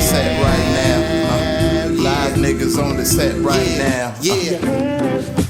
set right now. Live niggas on the set right now.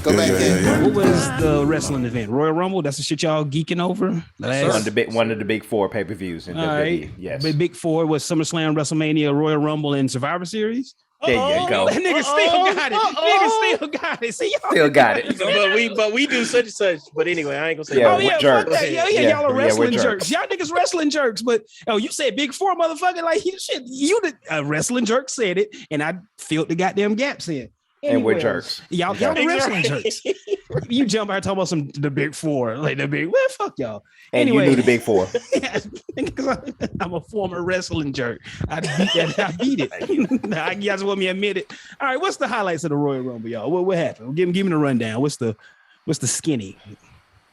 Go back in. What was the wrestling event? Royal Rumble? That's the shit y'all geeking over? One of the big four pay-per-views in WWE. Right. Yes. The big four was SummerSlam, WrestleMania, Royal Rumble, and Survivor Series. There you go. That nigga still got it. Nigga still got it. See, y'all still got it. But we do such and such. But anyway, I ain't gonna say. Fuck that. Y'all are wrestling we're jerks. Y'all niggas wrestling jerks. But you said big four, motherfucker. Like shit. You the wrestling jerk said it, and I filled the goddamn gaps in. And we're jerks. Y'all the wrestling jerks. You jump out talking about the big four, like the big. Well, fuck y'all. And anyway, you knew the big four. Because I'm a former wrestling jerk. I beat it. Now, you guys want me to admit it. All right, what's the highlights of the Royal Rumble, y'all? What happened? Give me the rundown. What's the skinny?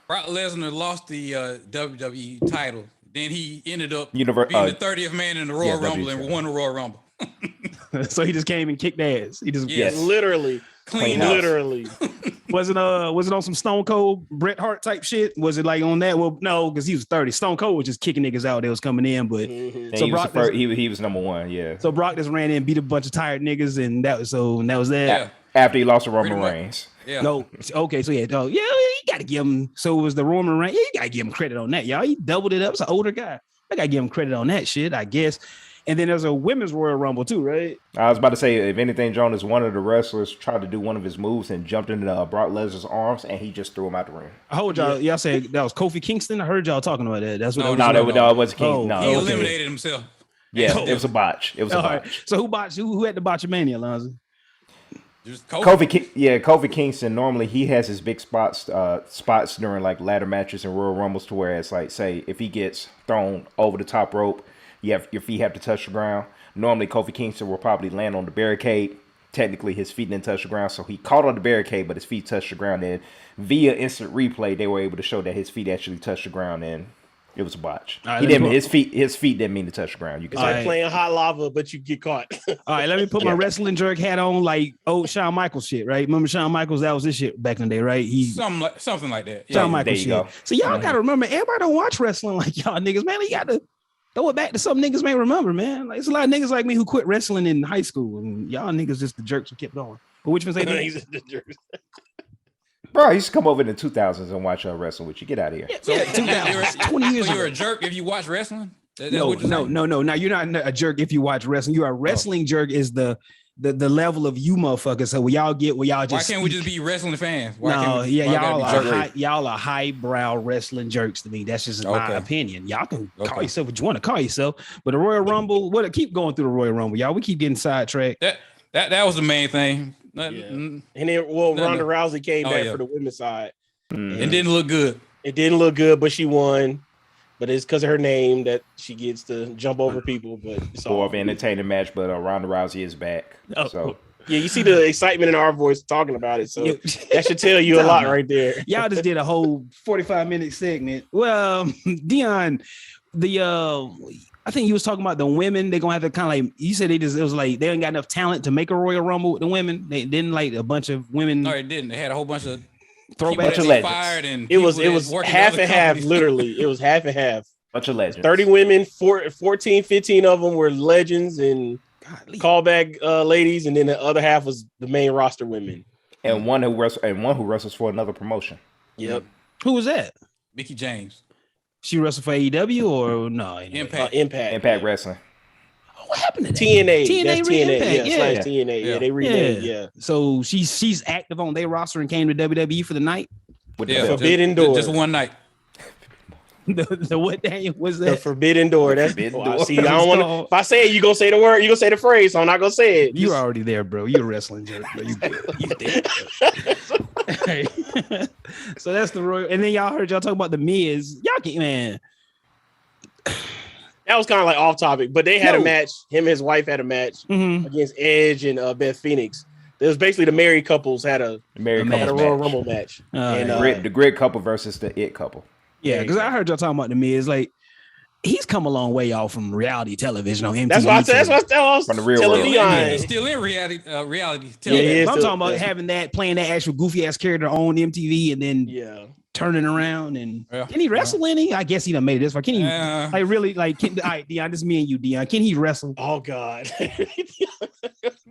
Brock Lesnar lost the WWE title. Then he ended up being the 30th man in the Royal Rumble and won the Royal Rumble. So he just came and kicked ass. He just literally clean literally. Was it on some Stone Cold Bret Hart type shit? Was it like on that? Well, no, because he was 30. Stone Cold was just kicking niggas out that was coming in, but so Brock he was number one, yeah. So Brock just ran in, beat a bunch of tired niggas, and that was that. Yeah. After he lost to Roman Reigns. Yeah. No. Okay. So you got to give him. So it was the Roman Reigns. Yeah, you got to give him credit on that, y'all. He doubled it up. It's an older guy. I got to give him credit on that shit, I guess. And then there's a women's Royal Rumble too, right? I was about to say, if anything, Jonas, one of the wrestlers tried to do one of his moves and jumped into Brock Lesnar's arms, and he just threw him out the ring. I heard y'all said that was Kofi Kingston. I heard y'all talking about that. That's what. No, it wasn't King. No, he eliminated himself. Yeah, it was a botch. It was a botch. Right. So who botched? Who had the botchamania, Lonzo? Kofi Kingston. Normally, he has his big spots during like ladder matches and Royal Rumbles, to where it's like, say, if he gets thrown over the top rope, your feet have to touch the ground. Normally, Kofi Kingston will probably land on the barricade. Technically, his feet didn't touch the ground, so he caught on the barricade, but his feet touched the ground. And via instant replay, they were able to show that his feet actually touched the ground, and it was a botch. Right, his feet didn't mean to touch the ground. You can say playing hot lava, but you get caught. All right, let me put my wrestling jerk hat on, like old Shawn Michaels shit, right? Remember Shawn Michaels? That was his shit back in the day, right? Something like that. Shawn Michaels shit. Go. So y'all gotta remember, everybody don't watch wrestling like y'all niggas, man. You gotta throw it back to some niggas may remember, man. Like, it's a lot of niggas like me who quit wrestling in high school, and y'all niggas just the jerks who kept going. But which ones they do? The jerks. Bro, I used to come over in the 2000s and watch wrestling with you. Get out of here. Yeah, 2000, 20 years ago. You're a jerk if you watch wrestling? No. Now, you're not a jerk if you watch wrestling. You're a wrestling jerk is the level of you motherfuckers. So y'all just why can't we just be wrestling fans? Y'all are highbrow wrestling jerks to me. That's just my opinion. Y'all can call yourself what you want to call yourself, but the Royal Rumble, keep going through the Royal Rumble, y'all. We keep getting sidetracked. That was the main thing. Yeah. And then Ronda Rousey came back for the women's side. It didn't look good. It didn't look good, but she won. But it's because of her name that she gets to jump over people. But it's more of an entertaining match. But Ronda Rousey is back. So yeah, you see the excitement in our voice talking about it. So that should tell you a lot right there. Y'all just did a whole 45-minute segment. Well, Dion, I think you was talking about the women. They're gonna have to kind of like you said. It was like they ain't got enough talent to make a Royal Rumble with the women. They didn't like a bunch of women. No, they didn't. They had a whole bunch of throwbacks. Fired and it was half and half. Literally, it was half and half. Bunch of legends. 30 women, 14, 15 of them were legends and callback ladies, and then the other half was the main roster women. And one who wrestles for another promotion. Yep. Who was that? Mickey James. She wrestled for AEW or no? Impact Wrestling. What happened to that? TNA. That's TNA. Yeah. TNA. Yeah, they renamed. Yeah. So she's active on their roster and came to WWE for the night. With the Forbidden Door. Just one night. The what Daniel was that? The Forbidden Door. That's see. I don't want to. If I say it, you gonna say the word. You gonna say the phrase. So I'm not gonna say it. You're already there, bro. You're a wrestling jerk. Bro. You did. So that's the Royal. And then y'all heard y'all talk about the Miz. Y'all can't, man. That was kind of like off topic, but they had a match. Him and his wife had a match against Edge and Beth Phoenix. It was basically the married couples had a Royal Rumble match. The grid couple versus the it couple. Yeah, because I heard y'all talking about the Miz. Like, he's come a long way off from reality television on MTV. That's what I said. That's what I was from the real world. He's still in reality television. Yeah, I'm talking about having that, playing that actual goofy ass character on MTV, and then turning around and can he wrestle any? I guess he done made it this far. Can he like really like all right, Dion, this is me and you, Dion. Can he wrestle? Oh God.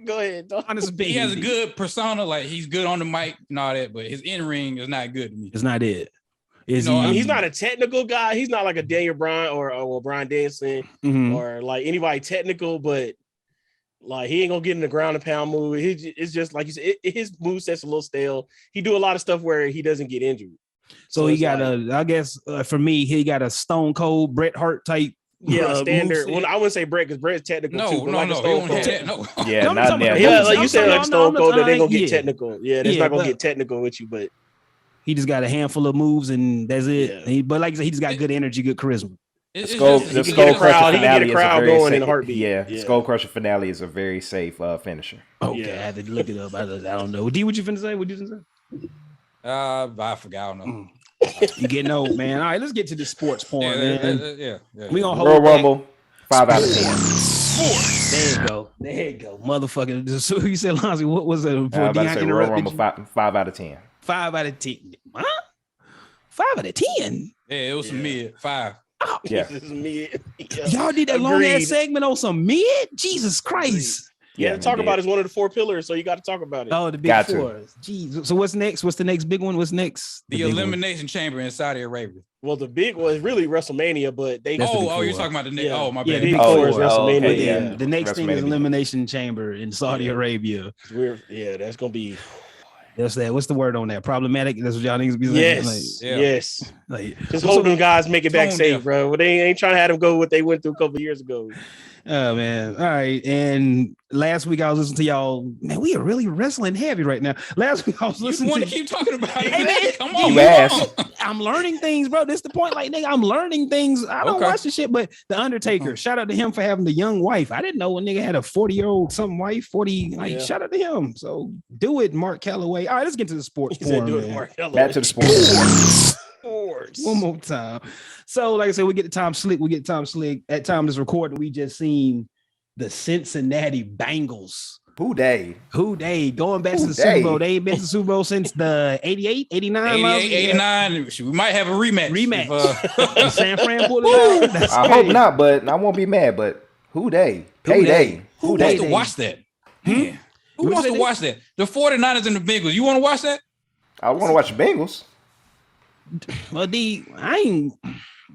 Go ahead. He has a good persona, like he's good on the mic and all that, but his in-ring is not good to me. It's not it. He's not a technical guy. He's not like a Daniel Bryan or Bryan Danielson or like anybody technical, but like he ain't gonna get in the ground and pound move. It's just like you said, his moveset's a little stale. He do a lot of stuff where he doesn't get injured. So he got I guess for me, he got a Stone Cold Bret Hart type. Standard. Well, I wouldn't say Bret because Bret's technical too. No. Yeah, not now. Yeah, like you said, like Stone Cold, that they gonna get technical. Yeah, they're not gonna get technical with you, but he just got a handful of moves and that's it. Yeah. But like I said, he just got good energy, good charisma. The Skull Crusher finale is a going very in a heartbeat. Yeah, Skull Crusher finale is a very safe finisher. Okay, I had to look it up. I don't know. D, what you finna say? What you finna say? I forgot. I don't know. You getting old, man. All right, let's get to the sports point, man. Yeah. We gonna hold Royal Rumble, 5 out of 10. There you go. Motherfucker. So you said, Lonzy, what was it? I'm about to say Royal Rumble, 5 out of 10. 5 out of 10. Huh? 5 out of 10? Yeah, it was some mid. 5. Oh, yeah. Y'all did that long ass segment on some mid? Jesus Christ. Yeah, talk about is one of the 4 pillars, so you got to talk about it. Oh, the big 4. Jeez. So what's next? What's the next big one? What's next? The Elimination Chamber in Saudi Arabia. Well, the big one is really WrestleMania, but they. You're talking about the next. Yeah. Oh, my bad. Yeah, the big 4 is WrestleMania. Okay, yeah. The next thing is Elimination Chamber in Saudi Arabia. That's gonna be. That's that. What's the word on that? Problematic. That's what y'all niggas be saying. Yes. Like, just hope them guys make it back safe, bro. But they ain't trying to have them go what they went through a couple of years ago. Oh man. All right. And last week I was listening to y'all. Man, we are really wrestling heavy right now. Last week I was listening. You want to keep talking about it? Hey, man, come on. You asked. I'm learning things, bro. This is the point. Like, nigga, I'm learning things. I don't watch this shit, but The Undertaker, shout out to him for having the young wife. I didn't know a nigga had a 40-year-old something wife, 40. Like, shout out to him. So do it, Mark Calloway. All right, let's get to the sports. Do it, Mark Calloway. Back to the sports. One more time. So, like I said, we get the time slick. At time this recording, we just seen the Cincinnati Bengals. Who they? Going back to the Super Bowl. They ain't been to the Super Bowl since the 88, 89. 89. We might have a rematch. If San Fran pulled it out. I hope not, but I won't be mad. But who they? Who wants to watch that? Man. Who wants to watch that? The 49ers and the Bengals. You want to watch that? I want to watch the Bengals.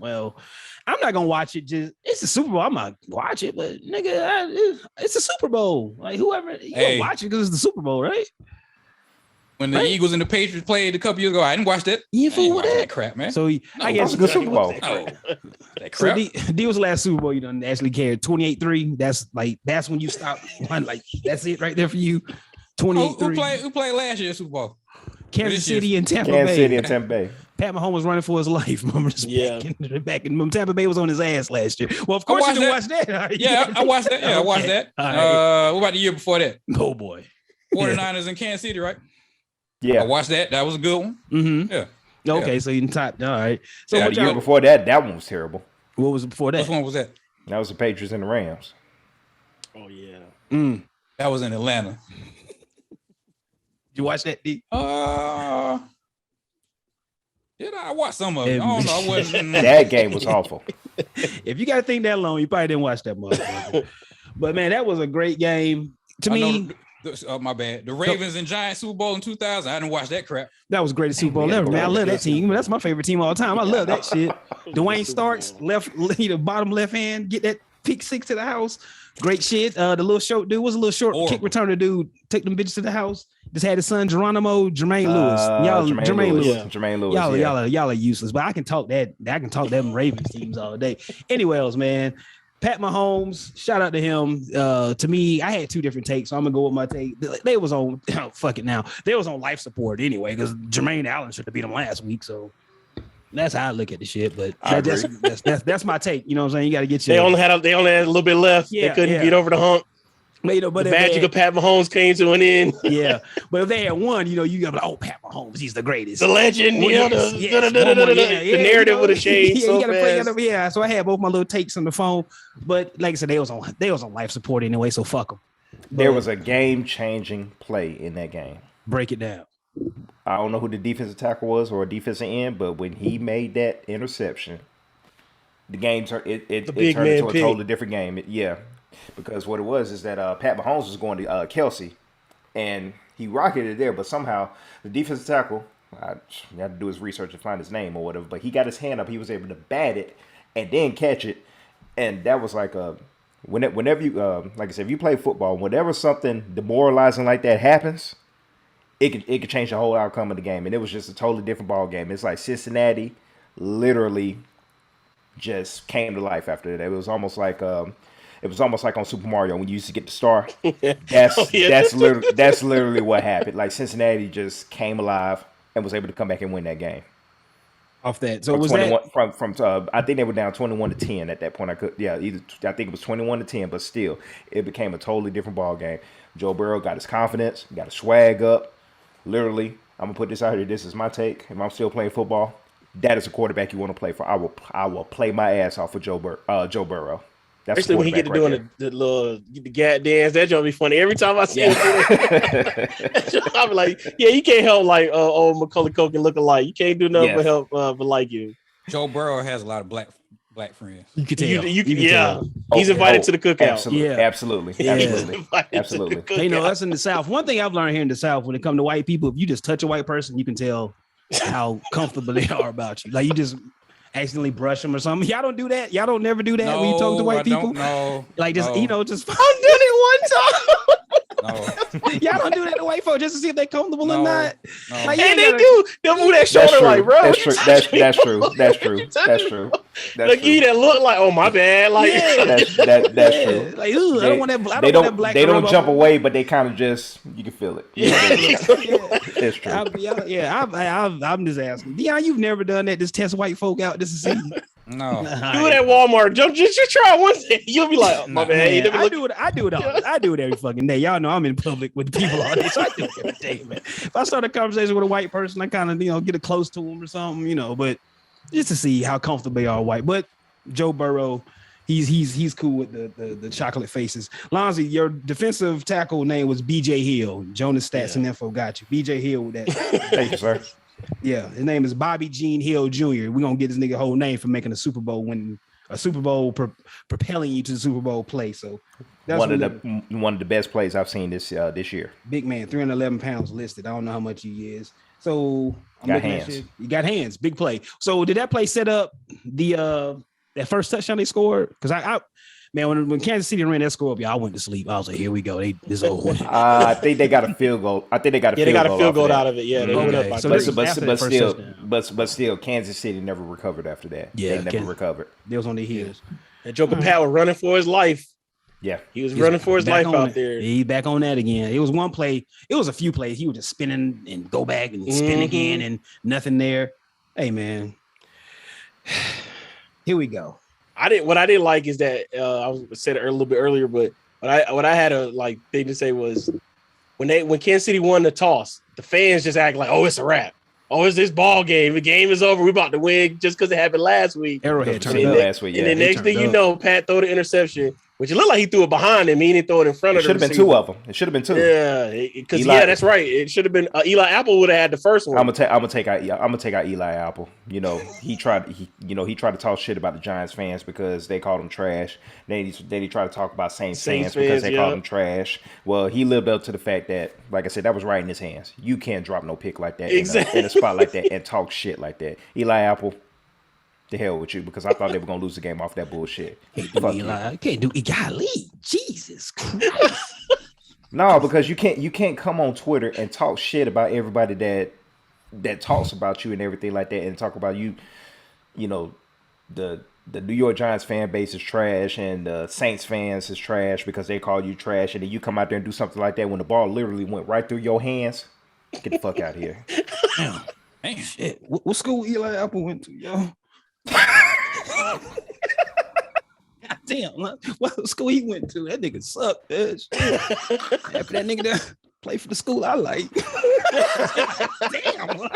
Well, I'm not gonna watch it. It's the Super Bowl. I'm not watch it, but nigga, it's a Super Bowl. Like whoever you gonna watch it because it's the Super Bowl, right? When the Eagles and the Patriots played a couple years ago, I didn't watch that. You fool with that crap, man. So I guess it's a good Super Bowl. That crap. So D was the last Super Bowl you done actually cared. 28-3. That's when you stop. Like that's it right there for you. 28-3. Who played last year's Super Bowl? Kansas City and Tampa Bay. Pat Mahomes was running for his life. Remember this? Back in Tampa Bay was on his ass last year. Well, of course you didn't watch that. Yeah, I watched that. Yeah, I watched that. What about the year before that? Oh boy, 49ers in Kansas City, right? Yeah, I watched that. That was a good one. Mm-hmm. Yeah. Okay, so you top. All right. So the year before that one was terrible. What was it before that? Which one was that? That was the Patriots and the Rams. Oh yeah. That was in Atlanta. Did you watch that, D? Did I watch some of it? I don't know. I wasn't. That game was awful. If you got to think that long, you probably didn't watch that motherfucker. But man, that was a great game to me. My bad. The Ravens and Giants Super Bowl in 2000. I didn't watch that crap. That was the greatest Super Bowl ever, man. I love that team. That's my favorite team all the time. I love that shit. Dwayne Starks, bottom left hand, get that pick six to the house. Great shit. The little short dude was a little short kick returner dude. Take them bitches to the house. Just had his son Jermaine Lewis. Jermaine Lewis. Y'all are useless. But I can talk them Ravens teams all day. Anyways, man. Pat Mahomes, shout out to him. To me, I had two different takes, so I'm gonna go with my take. They was on fuck it now. They was on life support anyway, because Jermaine Allen should have beat him last week. So that's how I look at the shit. But that's my take. You know what I'm saying? You got to get your. They only had a little bit left. They couldn't get over the hump. But the magic of Pat Mahomes came to an end. Yeah, but if they had won, you got to be like, Pat Mahomes, he's the greatest, the legend. The narrative would have changed. So I had both my little takes on the phone, but like I said, they was on life support anyway. So fuck them. There was a game-changing play in that game. Break it down. I don't know who the defensive tackle was or defensive end, but when he made that interception, the game turned turned into a totally different game. Because what it was is that Pat Mahomes was going to Kelsey, and he rocketed it there, but somehow the defensive tackle, he had to do his research to find his name or whatever, but he got his hand up, he was able to bat it and then catch it, and that was like whenever you like I said, if you play football, whenever something demoralizing like that happens, it could change the whole outcome of the game, and it was just a totally different ball game. It's like Cincinnati literally just came to life after that. It was almost like on Super Mario when you used to get the star. That's literally what happened. Like Cincinnati just came alive and was able to come back and win that game. Off that, so from was 21, that from I think they were down 21-10 at that point. I think it was 21-10, but still, it became a totally different ball game. Joe Burrow got his confidence, got his swag up. Literally, I'm gonna put this out here. This is my take. If I'm still playing football, that is a quarterback you want to play for. I will play my ass off for Joe Burrow. That's especially when he get to doing the gap dance. That joint be funny every time I see him. I be like, you can't help like old Macaulay Culkin look alike. You can't do nothing but help but like you. Joe Burrow has a lot of black friends. You can tell. You can tell. He's invited to the cookout. Absolutely. You know, us in the South. One thing I've learned here in the South, when it comes to white people, if you just touch a white person, you can tell how comfortable they are about you. Like you just accidentally brush them or something. Y'all don't do that. Y'all don't never do that when you talk to white people. No. Like just no. Just I've done it one time. No. Y'all don't do that to white folks just to see if they're comfortable or not. No. Like, and they do. They'll move that shoulder like, bro. That's true. That's true. Like you that look like, oh my bad. Like that's true. Like, I don't want that. I don't want that black. They don't jump away, but they kind of just you can feel it. It's true. I'm just asking. Dion, you've never done that. Just test white folk out just to see. No. Do it at Walmart. Just try it one day. You'll be like, oh, my bad. I do it every fucking day. Y'all know I'm in public with people all day, so I do it every day, man. If I start a conversation with a white person, I kind of get it close to them or something, but just to see how comfortable they are white. But Joe Burrow, he's cool with the chocolate faces. Lonzy, your defensive tackle name was BJ Hill. Jonas Stats and Info got you. BJ Hill with that. Thank you, sir. Yeah, his name is Bobby Gene Hill Jr. We're gonna get this nigga whole name for making a Super Bowl propelling you to the Super Bowl play. So that's one of the best plays I've seen this year. Big man, 311 pounds listed. I don't know how much he is. So got hands. You got hands. Big play. So did that play set up the that first touchdown they scored? Because I when Kansas City ran that score up, I went to sleep. I was like, here we go. This over. I think they got a field goal. They got a field goal out of it. Yeah, they went up. But still, Kansas City never recovered after that. Yeah, they never recovered. They was on their heels. And Joker Pat was running for his life. Yeah, he was running for his life out there. He back on that again. It was one play. It was a few plays. He was just spinning and go back and spin again and nothing there. Hey man, here we go. What I didn't like is that I said it a little bit earlier, but what I had a thing to say was when Kansas City won the toss, the fans just act like, oh, it's a wrap. Oh, it's this ball game. The game is over. We're about to win just because it happened last week. Arrowhead turned up last week. And the next thing you know, Pat threw the interception, which it looked like he threw it behind him. He didn't throw it in front of him. It should have been two of them. It should have been two. Yeah, because that's right. It should have been Eli Apple would have had the first one. I'm gonna take out Eli Apple. He tried to talk shit about the Giants fans because they called him trash. Then he tried to talk about Saints fans because they called him trash. Well, he lived up to the fact that, like I said, that was right in his hands. You can't drop no pick like that in a spot like that and talk shit like that. Eli Apple, the hell with you, because I thought they were gonna lose the game off that bullshit. Can't do golly, Jesus Christ. No, because you can't come on Twitter and talk shit about everybody that talks about you and everything like that, and talk about you. The New York Giants fan base is trash, and the Saints fans is trash because they call you trash, and then you come out there and do something like that when the ball literally went right through your hands. Get the fuck out of here. Damn. Shit. What school Eli Apple went to, yo? Damn, what school he went to? That nigga sucked, bitch. After that nigga there play for the school I like. Damn.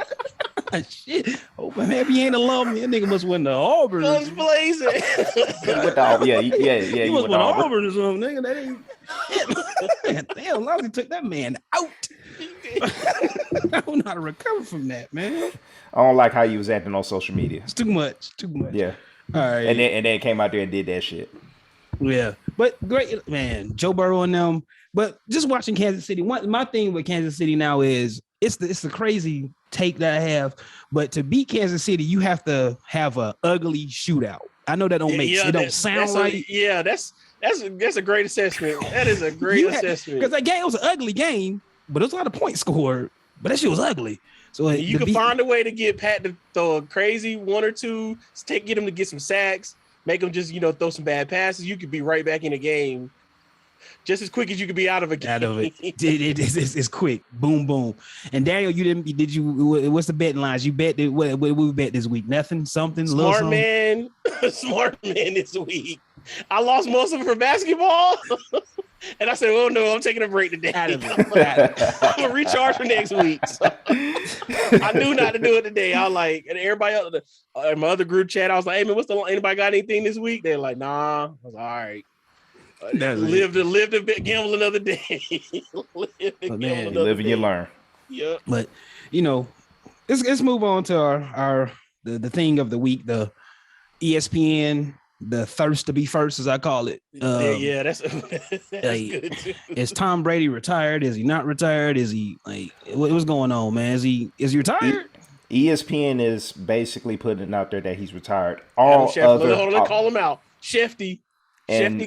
Shit. Oh, maybe he ain't alum. That nigga must win the Auburn. Guns blazing. He must win Auburn or something, nigga. That ain't. Damn, Lousy took that man out. I don't know how to recover from that, man. I don't like how you was acting on social media. It's too much. Yeah. All right. And then came out there and did that shit. Yeah. But great, man. Joe Burrow and them. But just watching Kansas City. My thing with Kansas City now is it's the crazy take that I have. But to beat Kansas City, you have to have a ugly shootout. I know that don't make it don't sound right. That's a great assessment. That is a great assessment. Because that game was an ugly game, but it was a lot of points scored. But that shit was ugly. So you can find a way to get Pat to throw a crazy one or two, get him to get some sacks, make him just throw some bad passes. You could be right back in the game just as quick as you could be out of a game. Out of it. It's quick. Boom, boom. And Daniel, what's the betting lines? You bet what we bet this week? Nothing, something, smart man this week. I lost most of it for basketball. And I said, oh no, I'm taking a break today. I'm gonna recharge for next week. So I knew not to do it today. I was like, and everybody else in my other group chat, I was like, hey man, anybody got anything this week? They're like, nah. I was like, all right. Live to gamble another day. Live and you learn. Yeah. But let's move on to the thing of the week, the ESPN, the thirst to be first, as I call it. That's good too. Is Tom Brady retired? Is he not retired? Is he what's going on, man? Is he retired? ESPN is basically putting it out there that he's retired. Hold on, call him out. Shefty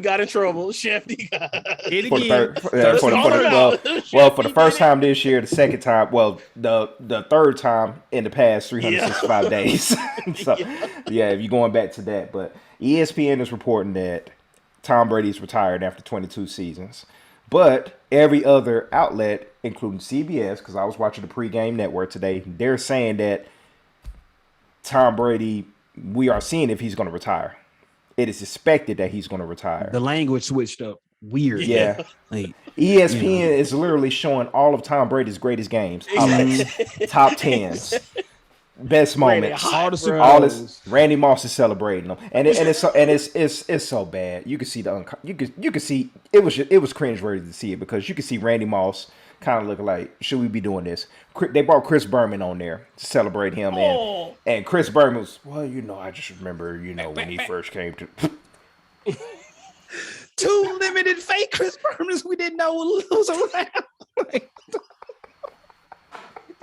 got in trouble. Shefty got for the first time this year, the second time, the third time in the past 365 days. So if you're going back to that, but ESPN is reporting that Tom Brady's retired after 22 seasons. But every other outlet, including CBS, because I was watching the pregame network today, they're saying that Tom Brady, we are seeing if he's going to retire. It is expected that he's going to retire. The language switched up. Weird. Yeah. ESPN is literally showing all of Tom Brady's greatest games, top 10s, best moments, all this. Randy Moss is celebrating them, and it's so bad. You can see you can see it was cringeworthy to see it because you can see Randy Moss kind of looking like, should we be doing this? They brought Chris Berman on there to celebrate him, and Chris Berman was, I just remember, when he first came to. Two limited fake Chris Bermans we didn't know was around.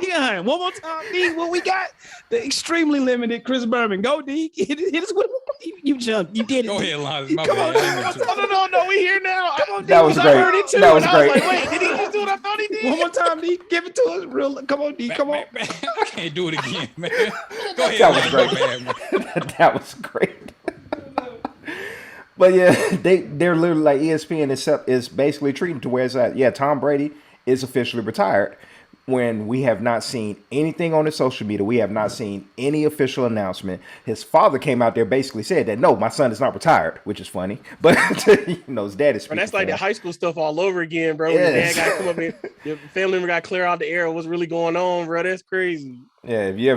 Yeah, one more time, D. What we got? The extremely limited Chris Berman. Go, D. Hit us with you jumped. You did it. Go ahead, Lonnie. Come on. No, we here now. Come on, D. That was great. I heard it too. That was great. I was like, wait, did he just do what I thought he did? One more time, D. Give it to us. Real. Come on, D. Come on. I can't do it again, man. Go ahead. That was great. That was great. But yeah, they're literally like ESPN is basically treating to where it's at. Tom Brady is officially retired. When we have not seen anything on his social media, we have not seen any official announcement. His father came out there basically said that, no, my son is not retired, which is funny. But, his dad is speaking. And that's like the high school stuff all over again, bro. Yes. The dad got to come up here, your family member got to clear out the air. What's really going on, bro? That's crazy. Yeah, if you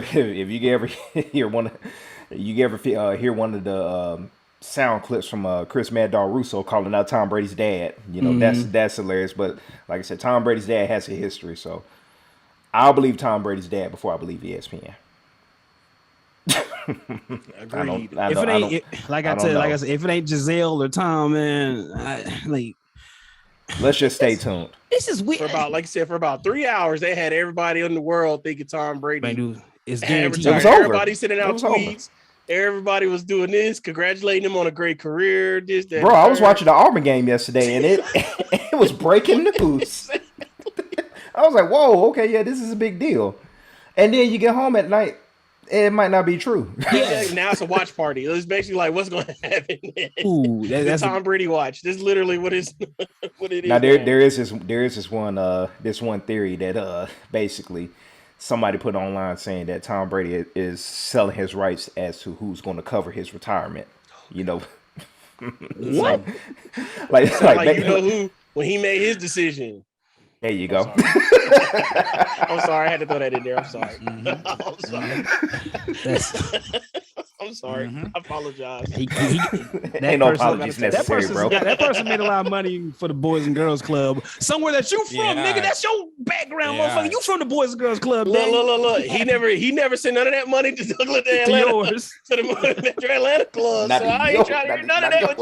ever hear one of the sound clips from Chris Mad Dog Russo calling out Tom Brady's dad, that's hilarious. But like I said, Tom Brady's dad has a history, so I'll believe Tom Brady's dad before I believe ESPN. Agreed. If it ain't Giselle or Tom, man, let's just stay tuned. This is weird. For about 3 hours, they had everybody in the world thinking Tom Brady is guaranteed. It was over. Everybody sending out tweets. Everybody was doing this, congratulating him on a great career. Bro, I was watching the Auburn game yesterday, and it was breaking news. I was like, whoa, okay, yeah, this is a big deal. And then you get home at night, it might not be true. Yeah, now it's a watch party. It's basically like, what's going to happen? Ooh, that's Tom Brady watch. This is literally what it is. Now there is this one theory that basically somebody put online saying that Tom Brady is selling his rights as to who's going to cover his retirement. What? Who when he made his decision. There you go. I'm sorry. I had to throw that in there. I'm sorry. I'm sorry. I'm sorry. I apologize. Ain't no apologies necessary, bro. That person made a lot of money for the Boys and Girls Club. Somewhere that you from, nigga. That's your background, motherfucker. You from the Boys and Girls Club, look. He never sent none of that money to Douglas to Atlanta. Yours. To the Metro Atlanta Club. So I ain't trying to hear none of that.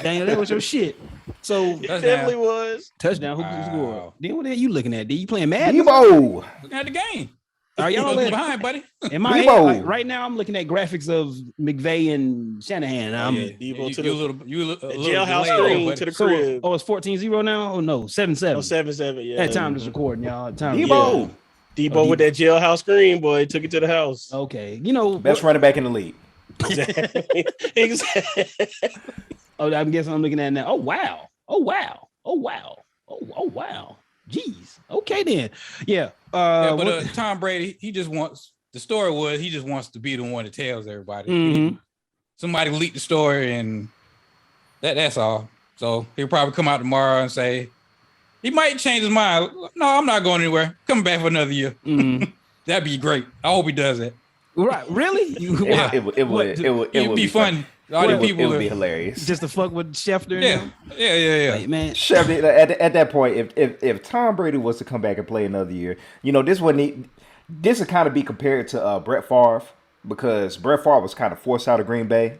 Daniel, that was your shit. So it definitely was. Touchdown. Who scored? Then what the hell you looking at? You playing Madden? Debo. Looking at the game. Are y'all behind, buddy? In my head, right now, I'm looking at graphics of McVay and Shanahan. Debo to the jailhouse screen to the crib. So, it's 14-0 now? Oh, no, 7-7. Oh, 7-7, yeah. That time is recording, y'all. Debo. Debo with that jailhouse screen, boy. Took it to the house. Okay. Best running back in the league. Exactly. Oh, I guess I'm looking at it now. Oh, wow. Jeez. Okay, then. Yeah. But Tom Brady, he just wants to be the one that tells everybody. Mm-hmm. Somebody leaked the story, and that's all. So he'll probably come out tomorrow and say he might change his mind. No, I'm not going anywhere. Coming back for another year. Mm-hmm. That'd be great. I hope he does it. Right? Really? It would be fun. It would be hilarious. Just to fuck with Schefter. Yeah. Like, man, Schefter, at that point, if Tom Brady was to come back and play another year, this would kind of be compared to Brett Favre, because Brett Favre was kind of forced out of Green Bay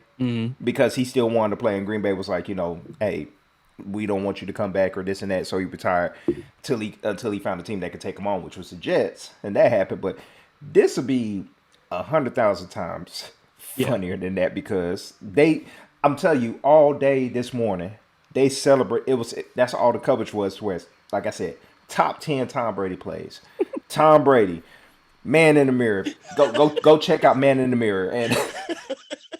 because he still wanted to play, and Green Bay was like, hey, we don't want you to come back or this and that, so he retired until he found a team that could take him on, which was the Jets, and that happened. But this would be 100,000 times funnier than that, because I'm telling you, all day this morning they celebrate. That's all the coverage was. Where, like I said, top 10 Tom Brady plays. Tom Brady, Man in the Mirror. Go check out Man in the Mirror, and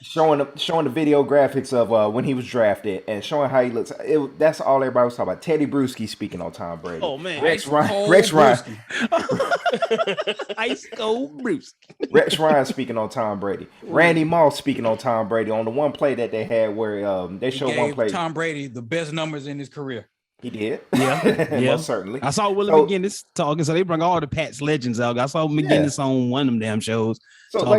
showing the video graphics of when he was drafted and showing how he looks. That's all everybody was talking about. Teddy Bruschi speaking on Tom Brady. Oh man, Rex Ryan. Ice Cold Bruce. Rex Ryan speaking on Tom Brady. Randy Moss speaking on Tom Brady on the one play that they had where they showed one play. Tom Brady the best numbers in his career. He did. Yeah. Most certainly. I saw Willie McGinnis talking, so they bring all the Pats legends out. I saw McGinnis on one of them damn shows. So talking.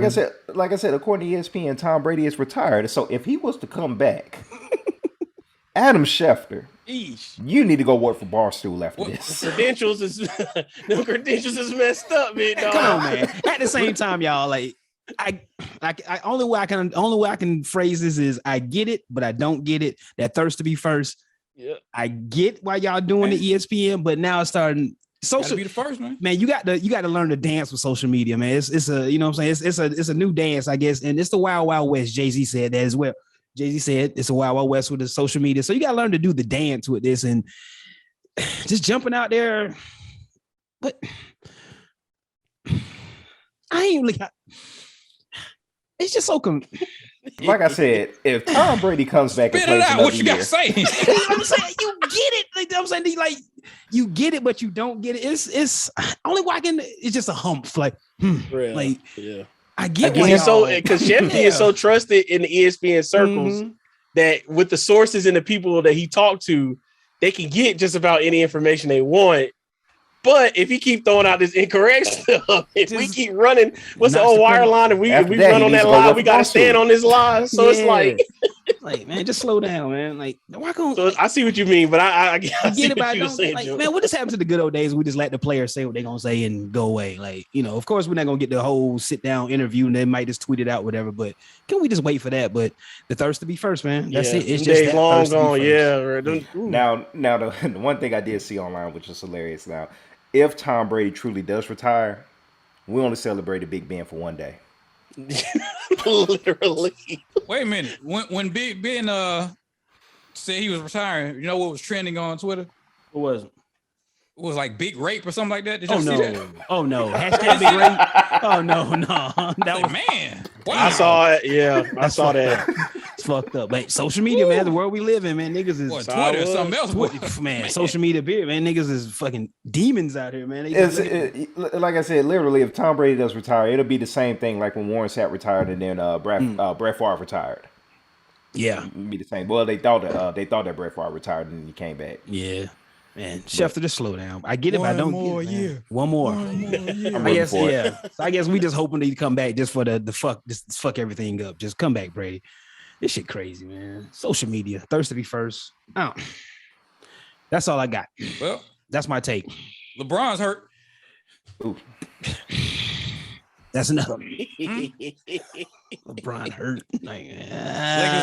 like I said, according to ESPN, Tom Brady is retired. So if he was to come back, Adam Schefter, you need to go work for Barstool after this. Credentials is messed up, man. Dog. Come on, man. At the same time, y'all, like I only way I can phrase this is I get it, but I don't get it. That thirst to be first. Yeah, I get why y'all doing the ESPN, but now it's starting. Social, be the first, man. Man, you got to learn to dance with social media, man. It's a, you know what I'm saying? It's a new dance, I guess, and it's the Wild Wild West. Jay-Z said that as well. Jay-Z said it's a Wild Wild West with the social media, so you got to learn to do the dance with this and just jumping out there. But I ain't really. It's just so. Like I said, if Tom Brady comes back and plays another what you year, got to say? I'm saying you get it. Like I'm saying, like you get it, but you don't get it. It's only walking. It's just a hump. Like, like I get it. So because Shefty is so trusted in the ESPN circles that with the sources and the people that he talked to, they can get just about any information they want. But if he keep throwing out this incorrect stuff, if we keep running, what's the old wire line? If we run on that line, we got to stand on this line. So it's like, man, just slow down, man. Like, why can't? So I see what you mean, but I get it. What you're saying, like, man, what just happened to the good old days? We just let the players say what they're gonna say and go away. Like, of course, we're not gonna get the whole sit down interview, and they might just tweet it out, whatever. But can we just wait for that? But the thirst to be first, man. That's it. It's just that long gone. Yeah. Now, the one thing I did see online, which is hilarious. Now, if Tom Brady truly does retire, we only celebrated Big Ben for one day. Literally. Wait a minute. When Big Ben said he was retiring, you know what was trending on Twitter? What was it? It was like big rape or something like that. Did you see that? Oh no! Hashtag big rape. Oh no! That was man. Wow. I saw it. Yeah, I saw that. It's fucked up. Like social media, man. The world we live in, man. Niggas is Twitter or something else. Man, social media, beer, man. Niggas is fucking demons out here, man. Like I said, literally, if Tom Brady does retire, it'll be the same thing like when Warren Sapp retired and then Brett Favre retired. Yeah, it'd be the same. Well, they thought that Brett Favre retired and then he came back. Yeah. Man, Schefter, just slow down. I get it, but I don't get it. Man. One more. I'm I guess, for yeah. So I guess we just hoping that you come back just for the fuck everything up. Just come back, Brady. This shit crazy, man. Social media, thirst to be first. That's all I got. Well, that's my take. LeBron's hurt. Ooh. That's enough. LeBron hurt. Lakers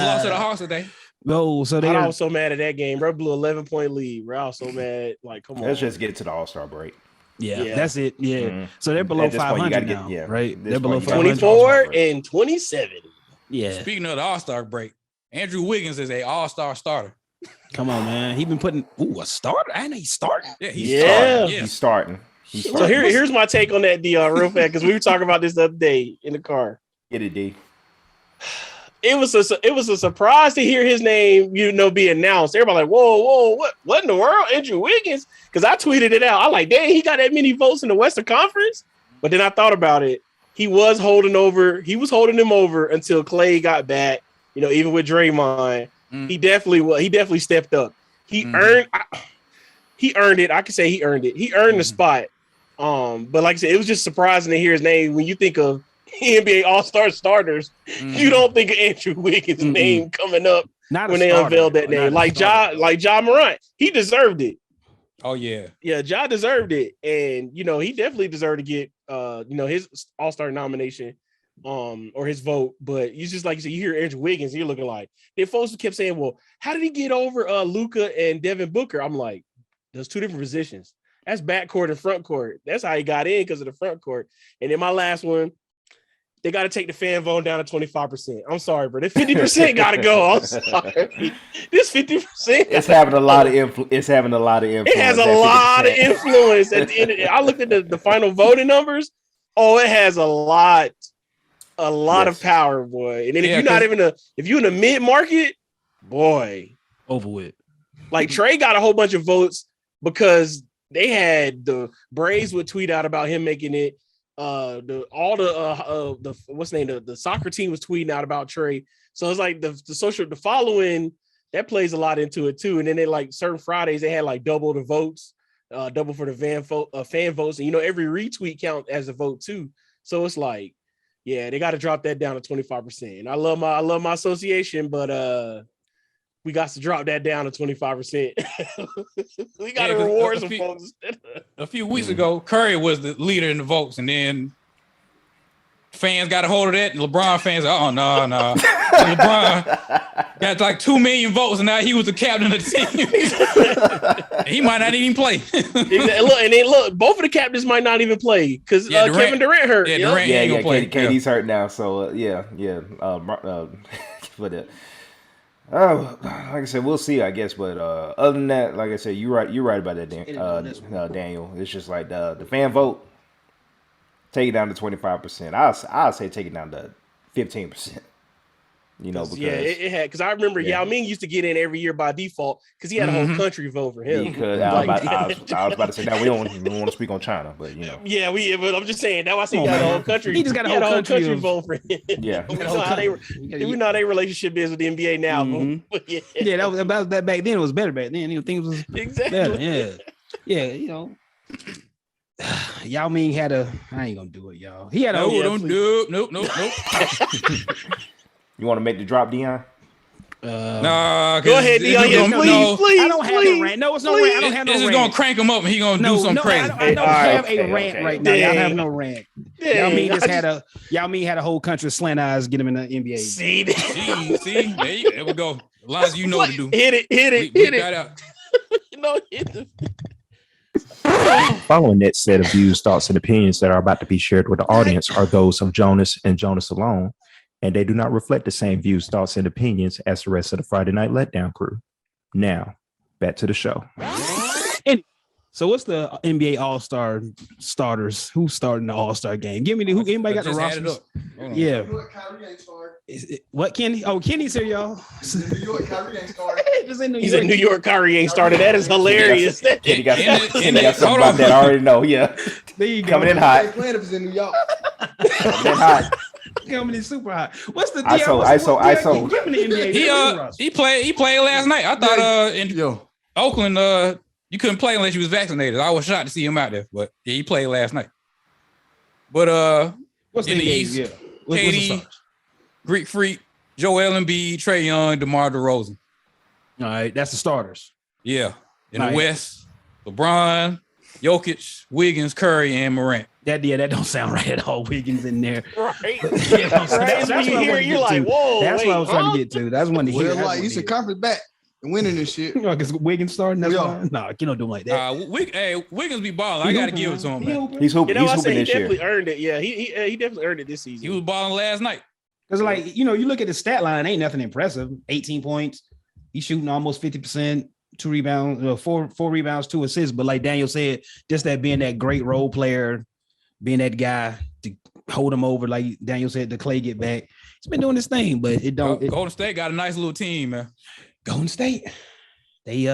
lost to the Hawks today. No, so I was so mad at that game, bro. Blew 11-point lead, bro. I was so mad. Like, come on. Let's just get to the All-Star break. Yeah, that's it. Yeah. Mm-hmm. So they're below 500 now, right? They're below 500. 24 and 27. Yeah. Speaking of the All-Star break, Andrew Wiggins is a All-Star starter. Come on, man. He been putting a starter. I know he's starting. Yeah, he's starting. So here's my take on that, Dion, real fast, because we were talking about this the other day in the car. Get it, D. It was a surprise to hear his name, be announced. Everybody like, whoa, what in the world, Andrew Wiggins? Because I tweeted it out. I like, dang, he got that many votes in the Western Conference. But then I thought about it. He was holding him over until Clay got back. Even with Draymond, he definitely stepped up. He earned it. I can say he earned it. He earned the spot. But like I said, it was just surprising to hear his name. When you think of NBA All-Star starters, you don't think of Andrew Wiggins' name coming up when they unveiled that name. Like Ja Morant, he deserved it. Oh yeah, Ja deserved it, and he definitely deserved to get his All-Star nomination, or his vote. But you just like you said, you hear Andrew Wiggins, you're looking like the folks kept saying, "Well, how did he get over Luka and Devin Booker?" I'm like, there's two different positions. That's backcourt and front court. That's how he got in, because of the front court. And then my last one, they got to take the fan vote down to 25%. I'm sorry, bro. The 50% got to go. I'm sorry. This 50%. It's having a lot of influence. It has a lot of influence. At the end of it, I looked at the final voting numbers. Oh, it has a lot of power, boy. And then if you're in the mid market, boy, over with. Like Trey got a whole bunch of votes because they had the Braves would tweet out about him making it. The soccer team was tweeting out about Trey. So it's like the following that plays a lot into it too. And then they like certain Fridays, they had like double the votes, double for the fan votes. And every retweet count as a vote too. So it's like, yeah, they got to drop that down to 25%. And I love my association, but we got to drop that down to 25%. We got to reward some folks. A few weeks ago, Curry was the leader in the votes, and then fans got a hold of that, and LeBron fans, no. LeBron got like 2 million votes, and now he was the captain of the team. He might not even play. Look, both of the captains might not even play because Kevin Durant hurt. Yeah, Durant ain't gonna play. KD's hurt now, so but like I said, we'll see, I guess. But other than that, like I said, you're right about that, Daniel. It's just like the fan vote. Take it down to 25%. I'll say take it down to 15%. Because it had, because I remember Yao Ming used to get in every year by default because he had a whole country vote for him. He could. I was about to say that we don't want to speak on China, but but I'm just saying that I see got a whole country. He just got a whole country vote for him. Yeah, we know how their relationship is with the NBA now. But that was about that back then. It was better back then. Things was better. Yeah. Yao Ming had I ain't gonna do it, y'all. He had Nope. You want to make the drop, Dion? No, go ahead, Dion. Please. I don't have a rant. No, it's no rant. I don't have no rant. This is gonna crank him up, and he gonna do something crazy. I don't have a rant right now. Y'all have no rant. Yao Ming had a whole country of slant eyes get him in the NBA. See, there we go. Lines you know what to do. Hit it. Following that set of views, thoughts, and opinions that are about to be shared with the audience are those of Jonas and Jonas alone, and they do not reflect the same views, thoughts, and opinions as the rest of the Friday Night Letdown crew. Now, back to the show. So what's the NBA All-Star starters? Who's starting the All-Star game? Give me who. Anybody got the rosters? Yeah. What, Kenny? Oh, Kenny's here, y'all. New York, Kyrie ain't started. He's in New York. Kyrie ain't started. That is hilarious. Kenny got something about that. I already know. Yeah. There you go. Coming in hot. Playing if it's in New York. Coming in hot. Coming in super hot. What's the ISO. Give me the NBA. He played last night. I thought in Oakland you couldn't play unless you was vaccinated. I was shocked to see him out there, but yeah, he played last night. But What's in the East, Yeah. What's the KD, stars? Greek Freak, Joel Embiid, Trae Young, DeMar DeRozan. All right, that's the starters. Yeah. In Right. the West, LeBron, Jokic, Wiggins, Curry, and Morant. That don't sound right at all. Wiggins in there. Right. Yeah, that's Right. what You I hear wanted it, to you're get like, to. whoa. That's what I was wait, trying to get to. That's one to hear. Well, like Eastern Conference back and winning this shit. You know, because Wiggins starting. That's Yeah. why. No, you don't do him like that. Wiggins be balling. I got to give it to him, man. He's hooping. You know, He's I hooping said he this year. definitely earned it. Yeah, he definitely earned it this season. He was balling last night. Because like, you know, you look at the stat line, ain't nothing impressive. 18 points. He's shooting almost 50%, 2 rebounds, four rebounds, 2 assists. But like Daniel said, just that being that great role player, being that guy to hold him over, like Daniel said, the Clay get back. He's been doing his thing, but it don't. Golden State got a nice little team, man. Golden State, they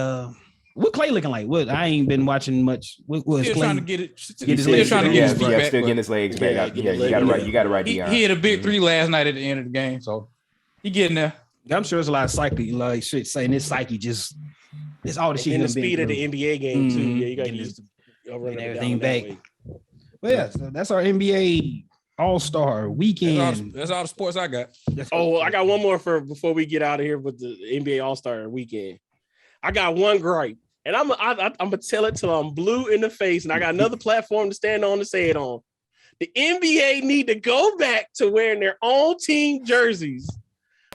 what Clay looking like? What I ain't been watching much. What was Still Clay trying to get it. his Still legs trying to back. get Yeah, his feet yeah, back. still getting his legs back. Yeah, You got to write He Dion. hit a big 3 last night at the end of the game, so he getting there. I'm sure it's a lot of psyche, like shit saying this psyche just it's all the shit. And the he done been speed of through. the NBA game too. Mhm. Yeah, you got to Getting use Getting running everything everything back. back. But yeah, so that's our NBA All-Star weekend. That's all the sports I got. Oh, well, I got one more before we get out of here with the NBA All-Star weekend. I got one gripe, and I'm gonna tell it till I'm blue in the face, and I got another platform to stand on to say it on. The NBA need to go back to wearing their own team jerseys.